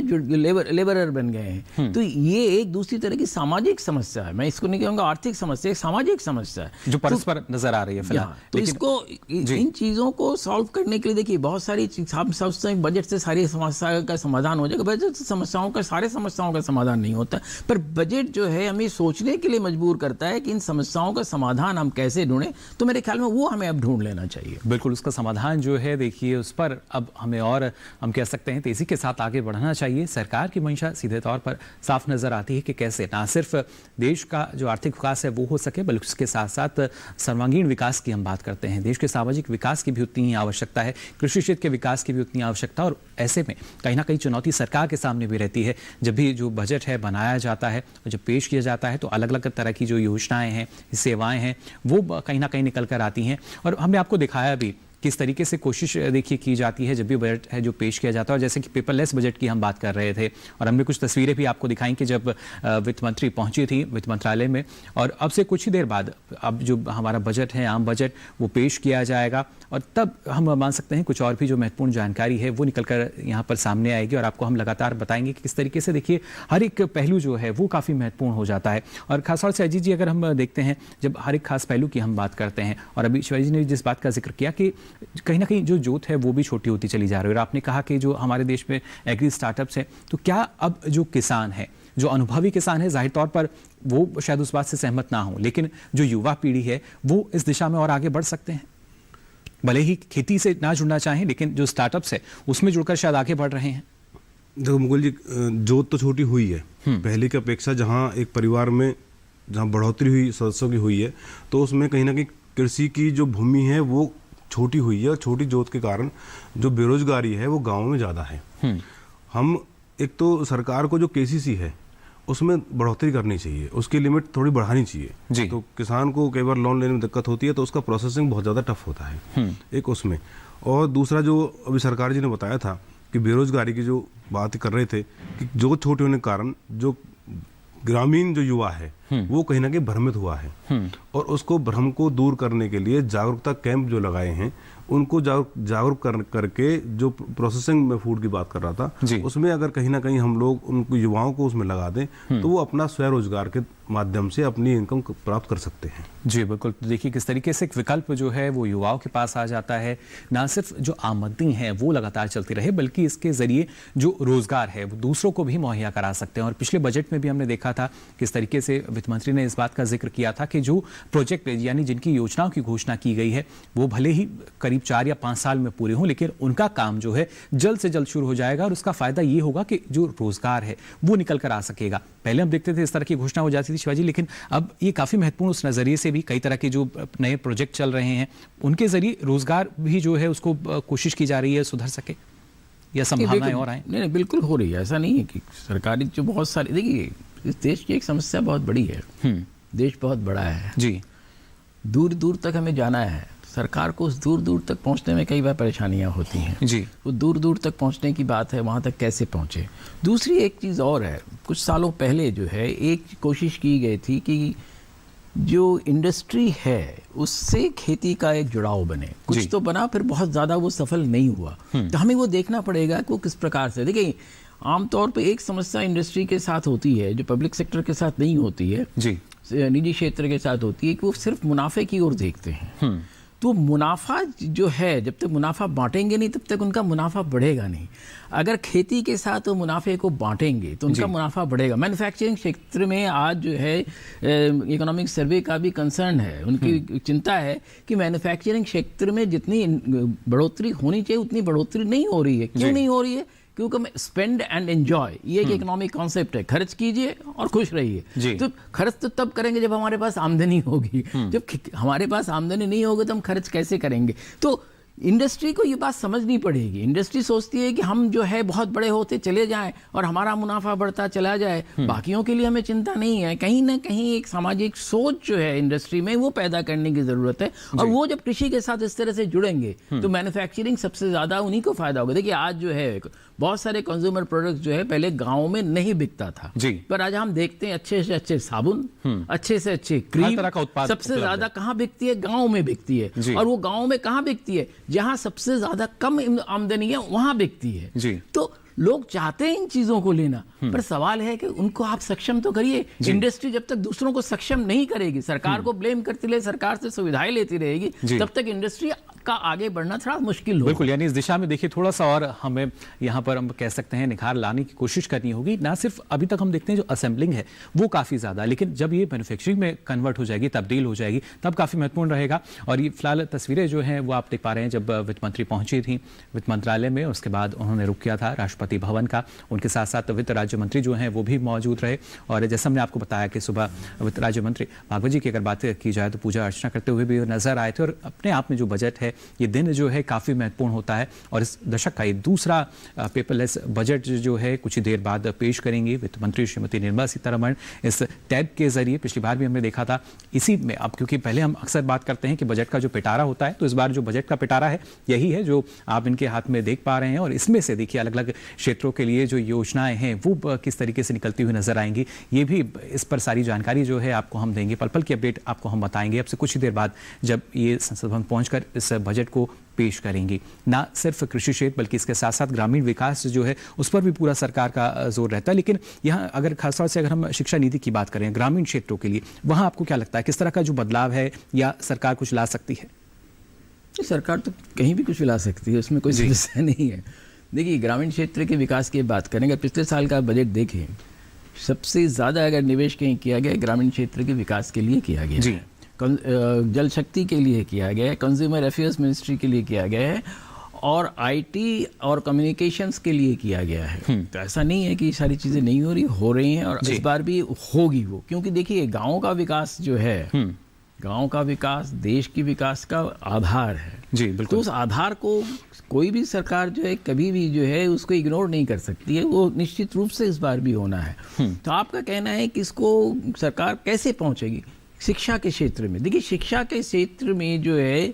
लेबरर बन गए हैं। तो ये एक दूसरी तरह की सामाजिक समस्या है, मैं इसको नहीं कहूँगा आर्थिक समस्या, एक सामाजिक समस्या है जो परस्पर नजर आ रही है फिलहाल। तो इसको इन चीज़ों को सॉल्व करने के लिए देखिए बहुत सारी बजट से सारी समस्या का समाधान हो जाएगा। बजट से सारे समस्याओं का समाधान नहीं होता, पर बजट जो है हमें सोचने के लिए मजबूर करता है कि इन समस्याओं का समाधान हम कैसे ढूंढें। तो मेरे ख्याल में वो हमें अब ढूंढ लेना चाहिए। बिल्कुल, उसका समाधान जो है देखिए उस पर अब हमें और हम कह सकते हैं तेजी के साथ आगे बढ़ना चाहिए। सरकार की मंशा सीधे तौर पर साफ नजर आती है कि कैसे ना सिर्फ देश का जो आर्थिक विकास है वो हो सके बल्कि उसके साथ साथ सर्वांगीण विकास की हम बात करते हैं, देश के सामाजिक विकास की भी उतनी ही आवश्यकता है, कृषि क्षेत्र के विकास की भी उतनी आवश्यकता। और ऐसे में कहीं ना कहीं चुनौती सरकार के सामने भी रहती है। जब भी जो बजट है बनाया जाता है और जब पेश किया जाता है तो अलग अलग तरह की जो योजनाएं हैं, सेवाएं हैं वो कहीं ना कहीं निकल कर आती हैं। और हमने आपको दिखाया भी किस तरीके से कोशिश देखिए की जाती है जब भी बजट है जो पेश किया जाता है। और जैसे कि पेपरलेस बजट की हम बात कर रहे थे और हमने कुछ तस्वीरें भी आपको दिखाई कि जब वित्त मंत्री पहुंची थी वित्त मंत्रालय में और अब से कुछ ही देर बाद अब जो हमारा बजट है आम बजट वो पेश किया जाएगा और तब हम मान सकते हैं कुछ और भी जो महत्वपूर्ण जानकारी है वो निकल कर यहाँ पर सामने आएगी और आपको हम लगातार बताएंगे कि किस तरीके से देखिए हर एक पहलू जो है वो काफ़ी महत्वपूर्ण हो जाता है। और खासतौर से अजीत जी अगर हम देखते हैं जब हर एक खास पहलू की हम बात करते हैं और अभी शिवाजी ने जिस बात का जिक्र किया कि कहीं ना कहीं जो जोत है वो भी छोटी होती चली जा रही है और आपने कहा कि जो हमारे देश में एग्री स्टार्टअप्स है तो क्या अब जो किसान है जो अनुभवी किसान है जाहिर तौर पर वो शायद उस बात से सहमत ना हो, लेकिन जो युवा पीढ़ी है वो इस दिशा में और आगे बढ़ सकते हैं, भले ही खेती से ना जुड़ना चाहें लेकिन जो स्टार्टअप्स है उसमें जुड़कर शायद आगे बढ़ रहे हैं। देखो मुकुल जी, जोत तो छोटी हुई है पहले की अपेक्षा। जहाँ एक परिवार में जहाँ बढ़ोतरी हुई सदस्यों की हुई है, तो उसमें कहीं ना कहीं कृषि की जो भूमि है वो छोटी हुई है, और छोटी जोत के कारण जो बेरोजगारी है वो गाँव में ज़्यादा है। हम एक तो सरकार को जो केसीसी है उसमें बढ़ोतरी करनी चाहिए, उसकी लिमिट थोड़ी बढ़ानी चाहिए। तो किसान को कई बार लोन लेने में दिक्कत होती है, तो उसका प्रोसेसिंग बहुत ज़्यादा टफ होता है, एक उसमें। और दूसरा जो अभी सरकार जी ने बताया था कि बेरोजगारी की जो बात कर रहे थे कि जो छोटे होने के कारण जो ग्रामीण जो युवा है वो कहीं ना कहीं भ्रमित हुआ है, और उसको भ्रम को दूर करने के लिए जागरूकता कैंप जो लगाए हैं, उनको जागरूक करके जो प्रोसेसिंग में फूड की बात कर रहा था, उसमें अगर कहीं ना कहीं हम लोग उनको युवाओं को उसमें लगा दें तो वो अपना स्वरोजगार के माध्यम से अपनी इनकम प्राप्त कर सकते हैं। जी बिल्कुल। तो देखिए किस तरीके से एक विकल्प जो है वो युवाओं के पास आ जाता है, ना सिर्फ जो आमदनी है वो लगातार चलती रहे बल्कि इसके जरिए जो रोजगार है वो दूसरों को भी मुहैया करा सकते हैं। और पिछले बजट में भी हमने देखा था किस तरीके से वित्त मंत्री ने इस बात का जिक्र किया था कि जो प्रोजेक्ट यानी जिनकी योजनाओं की घोषणा की गई है वो भले ही करीब 4 या 5 साल में पूरे हों, लेकिन उनका काम जो है जल्द से जल्द शुरू हो जाएगा और उसका फायदा ये होगा कि जो रोजगार है वो निकल कर आ सकेगा। पहले हम देखते थे इस तरह की घोषणा हो जाती थी शिवाजी, लेकिन अब ये काफी महत्वपूर्ण उस नजरिए से भी कई तरह के जो नए प्रोजेक्ट चल रहे हैं उनके जरिए रोजगार भी जो है उसको कोशिश की जा रही है सुधर सके या संभावनाएं और आए। नहीं बिल्कुल हो रही है, ऐसा नहीं है कि सरकारी जो बहुत सारी, देखिए इस देश की एक समस्या बहुत बड़ी है, देश बहुत बड़ा है जी, दूर दूर तक हमें जाना है, सरकार को उस दूर दूर तक पहुंचने में कई बार परेशानियां होती हैं जी। वो दूर दूर तक पहुंचने की बात है, वहां तक कैसे पहुंचे। दूसरी एक चीज़ और है, कुछ सालों पहले जो है एक कोशिश की गई थी कि जो इंडस्ट्री है उससे खेती का एक जुड़ाव बने, कुछ तो बना, फिर बहुत ज़्यादा वो सफल नहीं हुआ। तो हमें वो देखना पड़ेगा कि वो किस प्रकार से, देखिए आमतौर पर एक समस्या इंडस्ट्री के साथ होती है जो पब्लिक सेक्टर के साथ नहीं होती है, जी निजी क्षेत्र के साथ होती है, कि वो सिर्फ मुनाफे की ओर देखते हैं। तो मुनाफा जो है, जब तक मुनाफा बांटेंगे नहीं तब तक उनका मुनाफा बढ़ेगा नहीं। अगर खेती के साथ वो मुनाफे को बांटेंगे तो उनका मुनाफा बढ़ेगा। मैन्युफैक्चरिंग क्षेत्र में आज जो है इकोनॉमिक सर्वे का भी कंसर्न है, उनकी चिंता है कि मैन्युफैक्चरिंग क्षेत्र में जितनी बढ़ोतरी होनी चाहिए उतनी बढ़ोतरी नहीं हो रही है। क्यों नहीं हो रही है? क्योंकि स्पेंड एंड एंजॉय ये एक इकोनॉमिक कॉन्सेप्ट है, खर्च कीजिए और खुश रहिए। तो खर्च तो तब करेंगे जब हमारे पास आमदनी होगी, जब हमारे पास आमदनी नहीं होगी तो हम खर्च कैसे करेंगे? तो इंडस्ट्री को ये बात समझनी पड़ेगी। इंडस्ट्री सोचती है कि हम जो है बहुत बड़े होते चले जाएं और हमारा मुनाफा बढ़ता चला जाए, बाकियों के लिए हमें चिंता नहीं है। कहीं ना कहीं एक सामाजिक सोच जो है इंडस्ट्री में वो पैदा करने की जरूरत है, और वो जब कृषि के साथ इस तरह से जुड़ेंगे तो मैन्युफैक्चरिंग सबसे ज्यादा उन्हीं को फायदा होगा। देखिए आज जो है बहुत सारे कंज्यूमर प्रोडक्ट्स जो है पहले गाँव में नहीं बिकता था, पर आज हम देखते हैं अच्छे से अच्छे साबुन, अच्छे से अच्छे क्रीम सबसे ज्यादा कहाँ बिकती है? गाँव में बिकती है। और वो गाँव में कहाँ बिकती है? जहां सबसे ज्यादा कम आमदनी है वहां बिकती है। तो लोग चाहते हैं इन चीजों को लेना, पर सवाल है कि उनको आप सक्षम तो करिए। इंडस्ट्री जब तक दूसरों को सक्षम नहीं करेगी, सरकार को ब्लेम करती रहे, सरकार से सुविधाएं लेती रहेगी, तब तक इंडस्ट्री का आगे बढ़ना थोड़ा मुश्किल होगा। बिल्कुल, यानी इस दिशा में देखिए थोड़ा सा और हमें यहाँ पर हम कह सकते हैं निखार लाने की कोशिश करनी होगी। ना सिर्फ अभी तक हम देखते हैं जो असेंबलिंग है वो काफ़ी ज़्यादा, लेकिन जब ये मैन्युफैक्चरिंग में कन्वर्ट हो जाएगी, तब्दील हो जाएगी, तब काफ़ी महत्वपूर्ण रहेगा। और ये फिलहाल तस्वीरें जो हैं वो आप देख पा रहे हैं जब वित्त मंत्री पहुंची थी वित्त मंत्रालय में, उसके बाद उन्होंने रुख किया था राष्ट्रपति भवन का। उनके साथ साथ वित्त राज्य मंत्री जो हैं वो भी मौजूद रहे। और जैसा हमने आपको बताया कि सुबह वित्त राज्य मंत्री भागवत जी की अगर बात की जाए तो पूजा अर्चना करते हुए भी नजर आए थे। और अपने आप में जो बजट है, ये दिन जो है काफ़ी महत्वपूर्ण होता है, और इस दशक का ये दूसरा पेपरलेस बजट जो है कुछ ही देर बाद पेश करेंगी वित्त मंत्री श्रीमती निर्मला सीतारमण। इस टैब के जरिए पिछली बार भी हमने देखा था इसी में, अब क्योंकि पहले हम अक्सर बात करते हैं कि बजट का जो पिटारा होता है, तो इस बार जो बजट का पिटारा है यही है जो आप इनके हाथ में देख पा रहे हैं। और इसमें से देखिए अलग अलग क्षेत्रों के लिए जो योजनाएं हैं वो किस तरीके से निकलती हुई नजर आएंगी, ये भी इस पर सारी जानकारी जो है आपको हम देंगे, पल पल की अपडेट आपको हम बताएंगे अब से कुछ ही देर बाद जब ये संसद भवन पहुंचकर इस बजट को पेश करेंगी। ना सिर्फ कृषि क्षेत्र बल्कि इसके साथ साथ ग्रामीण विकास जो है उस पर भी पूरा सरकार का जोर रहता है। लेकिन यहाँ अगर खासतौर से अगर हम शिक्षा नीति की बात करें ग्रामीण क्षेत्रों के लिए, वहाँ आपको क्या लगता है किस तरह का जो बदलाव है या सरकार कुछ ला सकती है? सरकार तो कहीं भी कुछ ला सकती है, उसमें कोई समस्या नहीं है। देखिए ग्रामीण क्षेत्र के विकास की बात करेंगे, पिछले साल का बजट देखें सबसे ज़्यादा अगर निवेश कहीं किया गया ग्रामीण क्षेत्र के विकास के लिए किया गया है, जल शक्ति के लिए किया गया है, कंज्यूमर अफेयर्स मिनिस्ट्री के लिए किया गया है और आईटी और कम्युनिकेशंस के लिए किया गया है। तो ऐसा नहीं है कि सारी चीज़ें नहीं हो रही हैं और इस बार भी होगी वो, क्योंकि देखिए गाँव का विकास जो है, गांव का विकास देश की विकास का आधार है। जी बिल्कुल। तो उस आधार को कोई भी सरकार जो है कभी भी जो है उसको इग्नोर नहीं कर सकती है, वो निश्चित रूप से इस बार भी होना है। तो आपका कहना है कि इसको सरकार कैसे पहुंचेगी? शिक्षा के क्षेत्र में देखिए, शिक्षा के क्षेत्र में जो है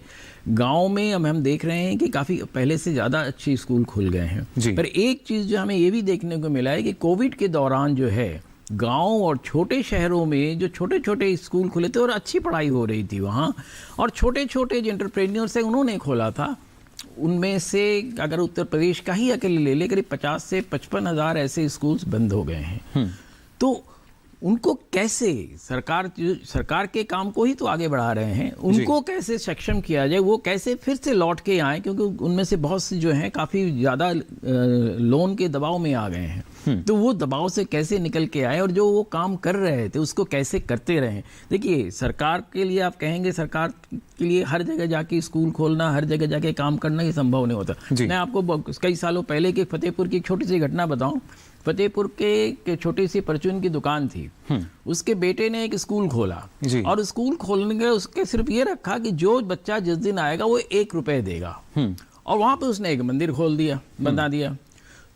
गांव में अब हम देख रहे हैं कि काफ़ी पहले से ज़्यादा अच्छे स्कूल खुल गए हैं। पर एक चीज़ जो हमें ये भी देखने को मिला है कि कोविड के दौरान जो है गांव और छोटे शहरों में जो छोटे छोटे स्कूल खुले थे और अच्छी पढ़ाई हो रही थी वहाँ, और छोटे छोटे जो एंटरप्रेन्योर्स हैं उन्होंने खोला था, उनमें से अगर उत्तर प्रदेश का ही अकेले ले ले करीब 50 से 55 हज़ार ऐसे स्कूल्स बंद हो गए हैं। तो उनको कैसे सरकार के काम को ही तो आगे बढ़ा रहे हैं, उनको कैसे सक्षम किया जाए, वो कैसे फिर से लौट के आए, क्योंकि उनमें से बहुत से जो हैं काफ़ी ज़्यादा लोन के दबाव में आ गए हैं। तो वो दबाव से कैसे निकल के आए और जो वो काम कर रहे थे उसको कैसे करते रहे। देखिए सरकार के लिए आप कहेंगे, सरकार के लिए हर जगह जाके स्कूल खोलना, हर जगह जाके काम करना ये संभव नहीं होता। मैं आपको कई सालों पहले के फतेहपुर की एक छोटी सी घटना बताऊं। फतेहपुर के छोटी सी परचून की दुकान थी, उसके बेटे ने एक स्कूल खोला और स्कूल खोलने के उसके सिर्फ ये रखा कि जो बच्चा जिस दिन आएगा वो 1 रुपए देगा, और वहां पे उसने एक मंदिर खोल दिया, बना दिया।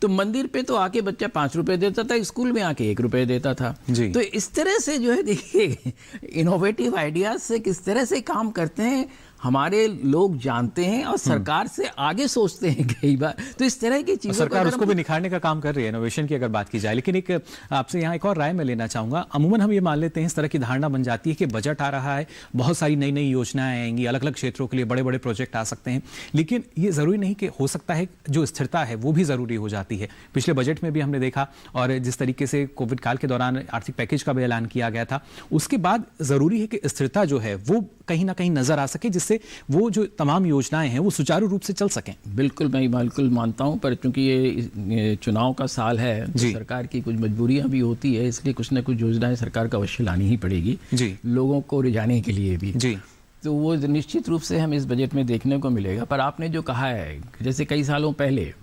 तो मंदिर पे तो आके बच्चा 5 रुपए देता था, स्कूल में आके 1 रुपए देता था। तो इस तरह से जो है देखिए इनोवेटिव आइडियाज से किस तरह से काम करते हैं हमारे लोग जानते हैं और सरकार से आगे सोचते हैं कई बार। तो इस तरह की चीज़ों सरकार उसको भी निखारने का काम कर रही है, इनोवेशन की अगर बात की जाए। लेकिन एक आपसे यहाँ एक और राय मैं लेना चाहूँगा। अमूमन हम ये मान लेते हैं, इस तरह की धारणा बन जाती है कि बजट आ रहा है, बहुत सारी नई नई योजनाएं आएंगी, अलग अलग क्षेत्रों के लिए बड़े बड़े प्रोजेक्ट आ सकते हैं, लेकिन ये ज़रूरी नहीं कि हो सकता है जो स्थिरता है वो भी ज़रूरी हो जाती है। पिछले बजट में भी हमने देखा, और जिस तरीके से कोविड काल के दौरान आर्थिक पैकेज का भी ऐलान किया गया था, उसके बाद ज़रूरी है कि स्थिरता जो है वो कहीं ना कहीं नजर आ सके, जिससे वो जो तमाम योजनाएं हैं वो सुचारू रूप से चल सकें। बिल्कुल, मैं बिल्कुल मानता हूं, पर चूंकि ये चुनाव का साल है तो सरकार की कुछ मजबूरियां भी होती है, इसलिए कुछ ना कुछ योजनाएं सरकार का अवश्य लानी ही पड़ेगी लोगों को रिझाने के लिए भी। तो वो निश्चित रूप से हम इस बजट में देखने को मिलेगा। पर आपने जो कहा है, जैसे कई सालों पहले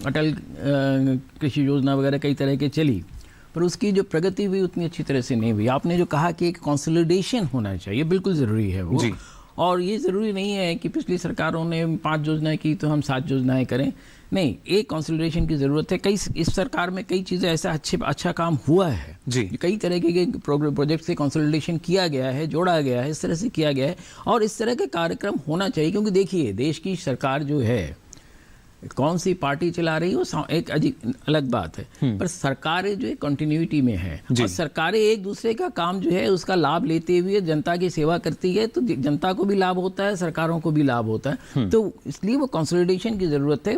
अटल कृषि योजना वगैरह कई तरह के चली, पर उसकी जो प्रगति हुई उतनी अच्छी तरह से नहीं हुई। आपने जो कहा कि एक कंसोलिडेशन होना चाहिए, बिल्कुल ज़रूरी है वो। और ये ज़रूरी नहीं है कि पिछली सरकारों ने 5 योजनाएं की तो हम 7 योजनाएं करें, नहीं, एक कंसोलिडेशन की ज़रूरत है। इस सरकार में कई चीज़ें ऐसा अच्छा काम हुआ है, कई तरह के प्रोजेक्ट से कंसोलिडेशन किया गया है, जोड़ा गया है, इस तरह से किया गया है, और इस तरह के कार्यक्रम होना चाहिए। क्योंकि देखिए देश की सरकार जो है, कौन सी पार्टी चला रही हो एक अलग बात है, पर सरकारें जो है कंटिन्यूटी में है, और सरकारें एक दूसरे का काम जो है उसका लाभ लेते हुए जनता की सेवा करती है, तो जनता को भी लाभ होता है, सरकारों को भी लाभ होता है। तो इसलिए वो कंसोलिडेशन की ज़रूरत है।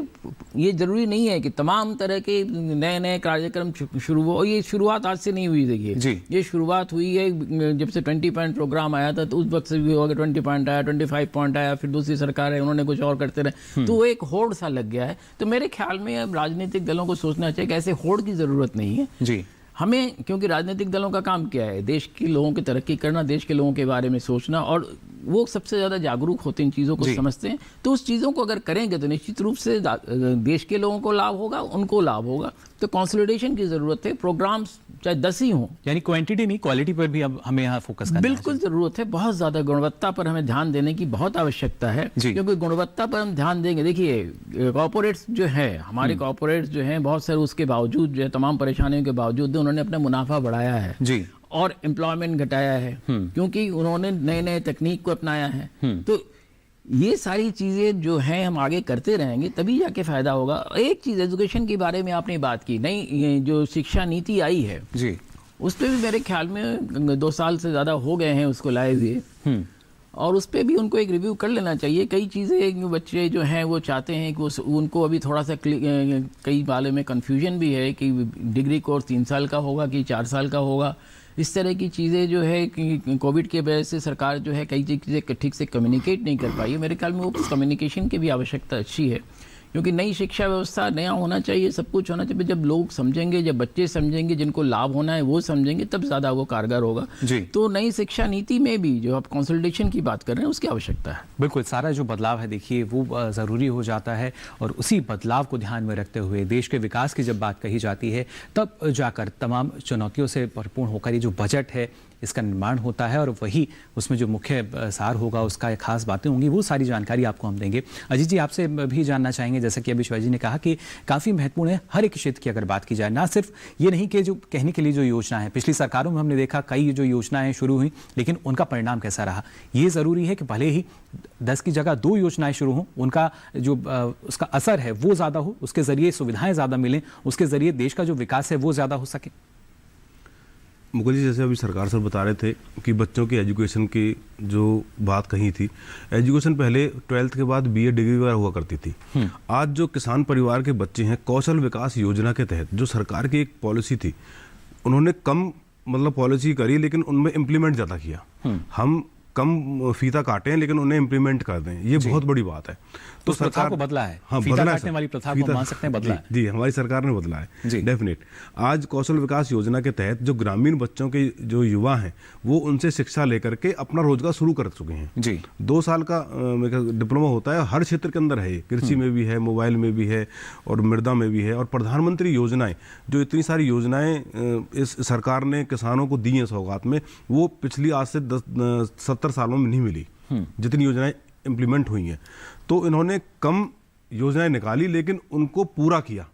ये ज़रूरी नहीं है कि तमाम तरह के नए नए कार्यक्रम शुरू हो, और ये शुरुआत आज से नहीं हुई। देखिए ये शुरुआत हुई है जब से 20 पॉइंट प्रोग्राम आया था, तो उस वक्त से भी होगा 20 पॉइंट आया, 25 पॉइंट आया, फिर दूसरी सरकार है उन्होंने कुछ और करते रहे, तो वो एक होड़ सा लग गया है। तो मेरे ख्याल में अब राजनीतिक दलों को सोचना चाहिए कि ऐसे होड़ की जरूरत नहीं है हमें, क्योंकि राजनीतिक दलों का काम क्या है? देश के लोगों की तरक्की करना, देश के लोगों के बारे में सोचना, और वो सबसे ज़्यादा जागरूक होते हैं, इन चीज़ों को समझते हैं। तो उस चीज़ों को अगर करेंगे तो निश्चित रूप से देश के लोगों को लाभ होगा, उनको लाभ होगा। तो कंसोलिडेशन की ज़रूरत है। प्रोग्राम्स चाहे 10 ही हों, यानी क्वांटिटी नहीं क्वालिटी पर भी अब हमें यहाँ फोकस करना बिल्कुल ज़रूरत है। बहुत ज़्यादा गुणवत्ता पर हमें ध्यान देने की बहुत आवश्यकता है, क्योंकि गुणवत्ता पर हम ध्यान देंगे। देखिए कॉर्पोरेट्स जो है, हमारे कॉर्पोरेट्स जो हैं, बहुत सारे उसके बावजूद जो है, तमाम परेशानियों के बावजूद उन्होंने अपना मुनाफा बढ़ाया है और एम्प्लॉयमेंट घटाया है, क्योंकि उन्होंने नए नए तकनीक को अपनाया है। तो ये सारी चीज़ें जो हैं हम आगे करते रहेंगे, तभी जाके फ़ायदा होगा। एक चीज़ एजुकेशन के बारे में आपने बात की, नहीं जो शिक्षा नीति आई है उस पर भी मेरे ख्याल में 2 साल से ज़्यादा हो गए हैं उसको लाए हुए, और उस पर भी उनको एक रिव्यू कर लेना चाहिए। कई चीज़ें बच्चे जो हैं वो चाहते हैं कि उनको अभी थोड़ा सा कई बारे में कन्फ्यूजन भी है कि डिग्री कोर्स 3 साल का होगा कि 4 साल का होगा। इस तरह की चीज़ें जो है कि कोविड के वजह से सरकार जो है कई चीज़ें ठीक से कम्युनिकेट नहीं कर पाई है। मेरे ख्याल में वो कम्युनिकेशन की भी आवश्यकता अच्छी है, क्योंकि नई शिक्षा व्यवस्था नया होना चाहिए, सब कुछ होना चाहिए। जब लोग समझेंगे, जब बच्चे समझेंगे, जिनको लाभ होना है वो समझेंगे, तब ज़्यादा वो कारगर होगा जी। तो नई शिक्षा नीति में भी जो आप कंसल्टेशन की बात कर रहे हैं उसकी आवश्यकता है। बिल्कुल, सारा जो बदलाव है देखिए वो ज़रूरी हो जाता है और उसी बदलाव को ध्यान में रखते हुए देश के विकास की जब बात कही जाती है तब जाकर तमाम चुनौतियों से भरपूर होकर ये जो बजट है इसका निर्माण होता है और वही उसमें जो मुख्य सार होगा उसका खास बातें होंगी, वो सारी जानकारी आपको हम देंगे। अजीत जी, आपसे भी जानना चाहेंगे, जैसा कि अभी शिवाजी ने कहा कि काफ़ी महत्वपूर्ण है हर एक क्षेत्र की अगर बात की जाए, ना सिर्फ ये नहीं कि जो कहने के लिए जो योजना है, पिछली सरकारों में हमने देखा कई जो योजनाएं शुरू हुई लेकिन उनका परिणाम कैसा रहा। ये ज़रूरी है कि भले ही 10 की जगह 2 योजनाएं शुरू हों, उनका जो उसका असर है वो ज़्यादा हो, उसके ज़रिए सुविधाएँ ज़्यादा मिलें, उसके ज़रिए देश का जो विकास है वो ज़्यादा हो सके। मुकुल जी, जैसे अभी सरकार सर बता रहे थे कि बच्चों की एजुकेशन की जो बात कही थी, एजुकेशन पहले 12th के बाद BA डिग्री वगैरह हुआ करती थी। आज जो किसान परिवार के बच्चे हैं, कौशल विकास योजना के तहत जो सरकार की एक पॉलिसी थी, उन्होंने कम मतलब पॉलिसी करी लेकिन उनमें इम्प्लीमेंट ज़्यादा किया। हम कम फीता काटें लेकिन उन्हें इम्प्लीमेंट कर दें, ये बहुत बड़ी बात है। तो सरकार को बदला है, हाँ, फीता बदला काटने वाली प्रथा को मान सकते हैं बदला है। जी, हमारी सरकार ने बदला है डेफिनेट। आज कौशल विकास योजना के तहत जो ग्रामीण बच्चों के जो युवा हैं वो उनसे शिक्षा लेकर के अपना रोजगार शुरू कर चुके हैं जी। 2 साल का डिप्लोमा होता है, हर क्षेत्र के अंदर है, कृषि में भी है, मोबाइल में भी है और मृदा में भी है। और प्रधानमंत्री योजनाएं, जो इतनी सारी योजनाएं इस सरकार ने किसानों को दी हैं सौगात में, वो पिछली आज से 70 सालों में नहीं मिली जितनी योजनाएं इम्प्लीमेंट हुई हैं। तो इन्होंने कम योजनाएं निकाली लेकिन उनको पूरा किया।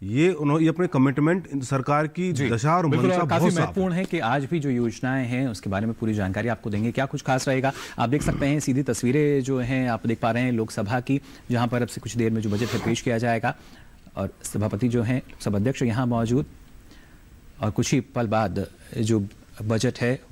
ये अपने कमिटमेंट सरकार की दशा और मंशा काफी महत्वपूर्ण है कि आज भी जो योजनाएं हैं उसके बारे में पूरी जानकारी आपको देंगे। क्या कुछ खास रहेगा आप देख सकते हैं, सीधी तस्वीरें जो हैं आप देख पा रहे हैं लोकसभा की, जहां पर अब से कुछ देर में जो बजट है पेश किया जाएगा और सभापति जो हैं सभाध्यक्ष यहाँ मौजूद और कुछ ही पल बाद जो बजट है वो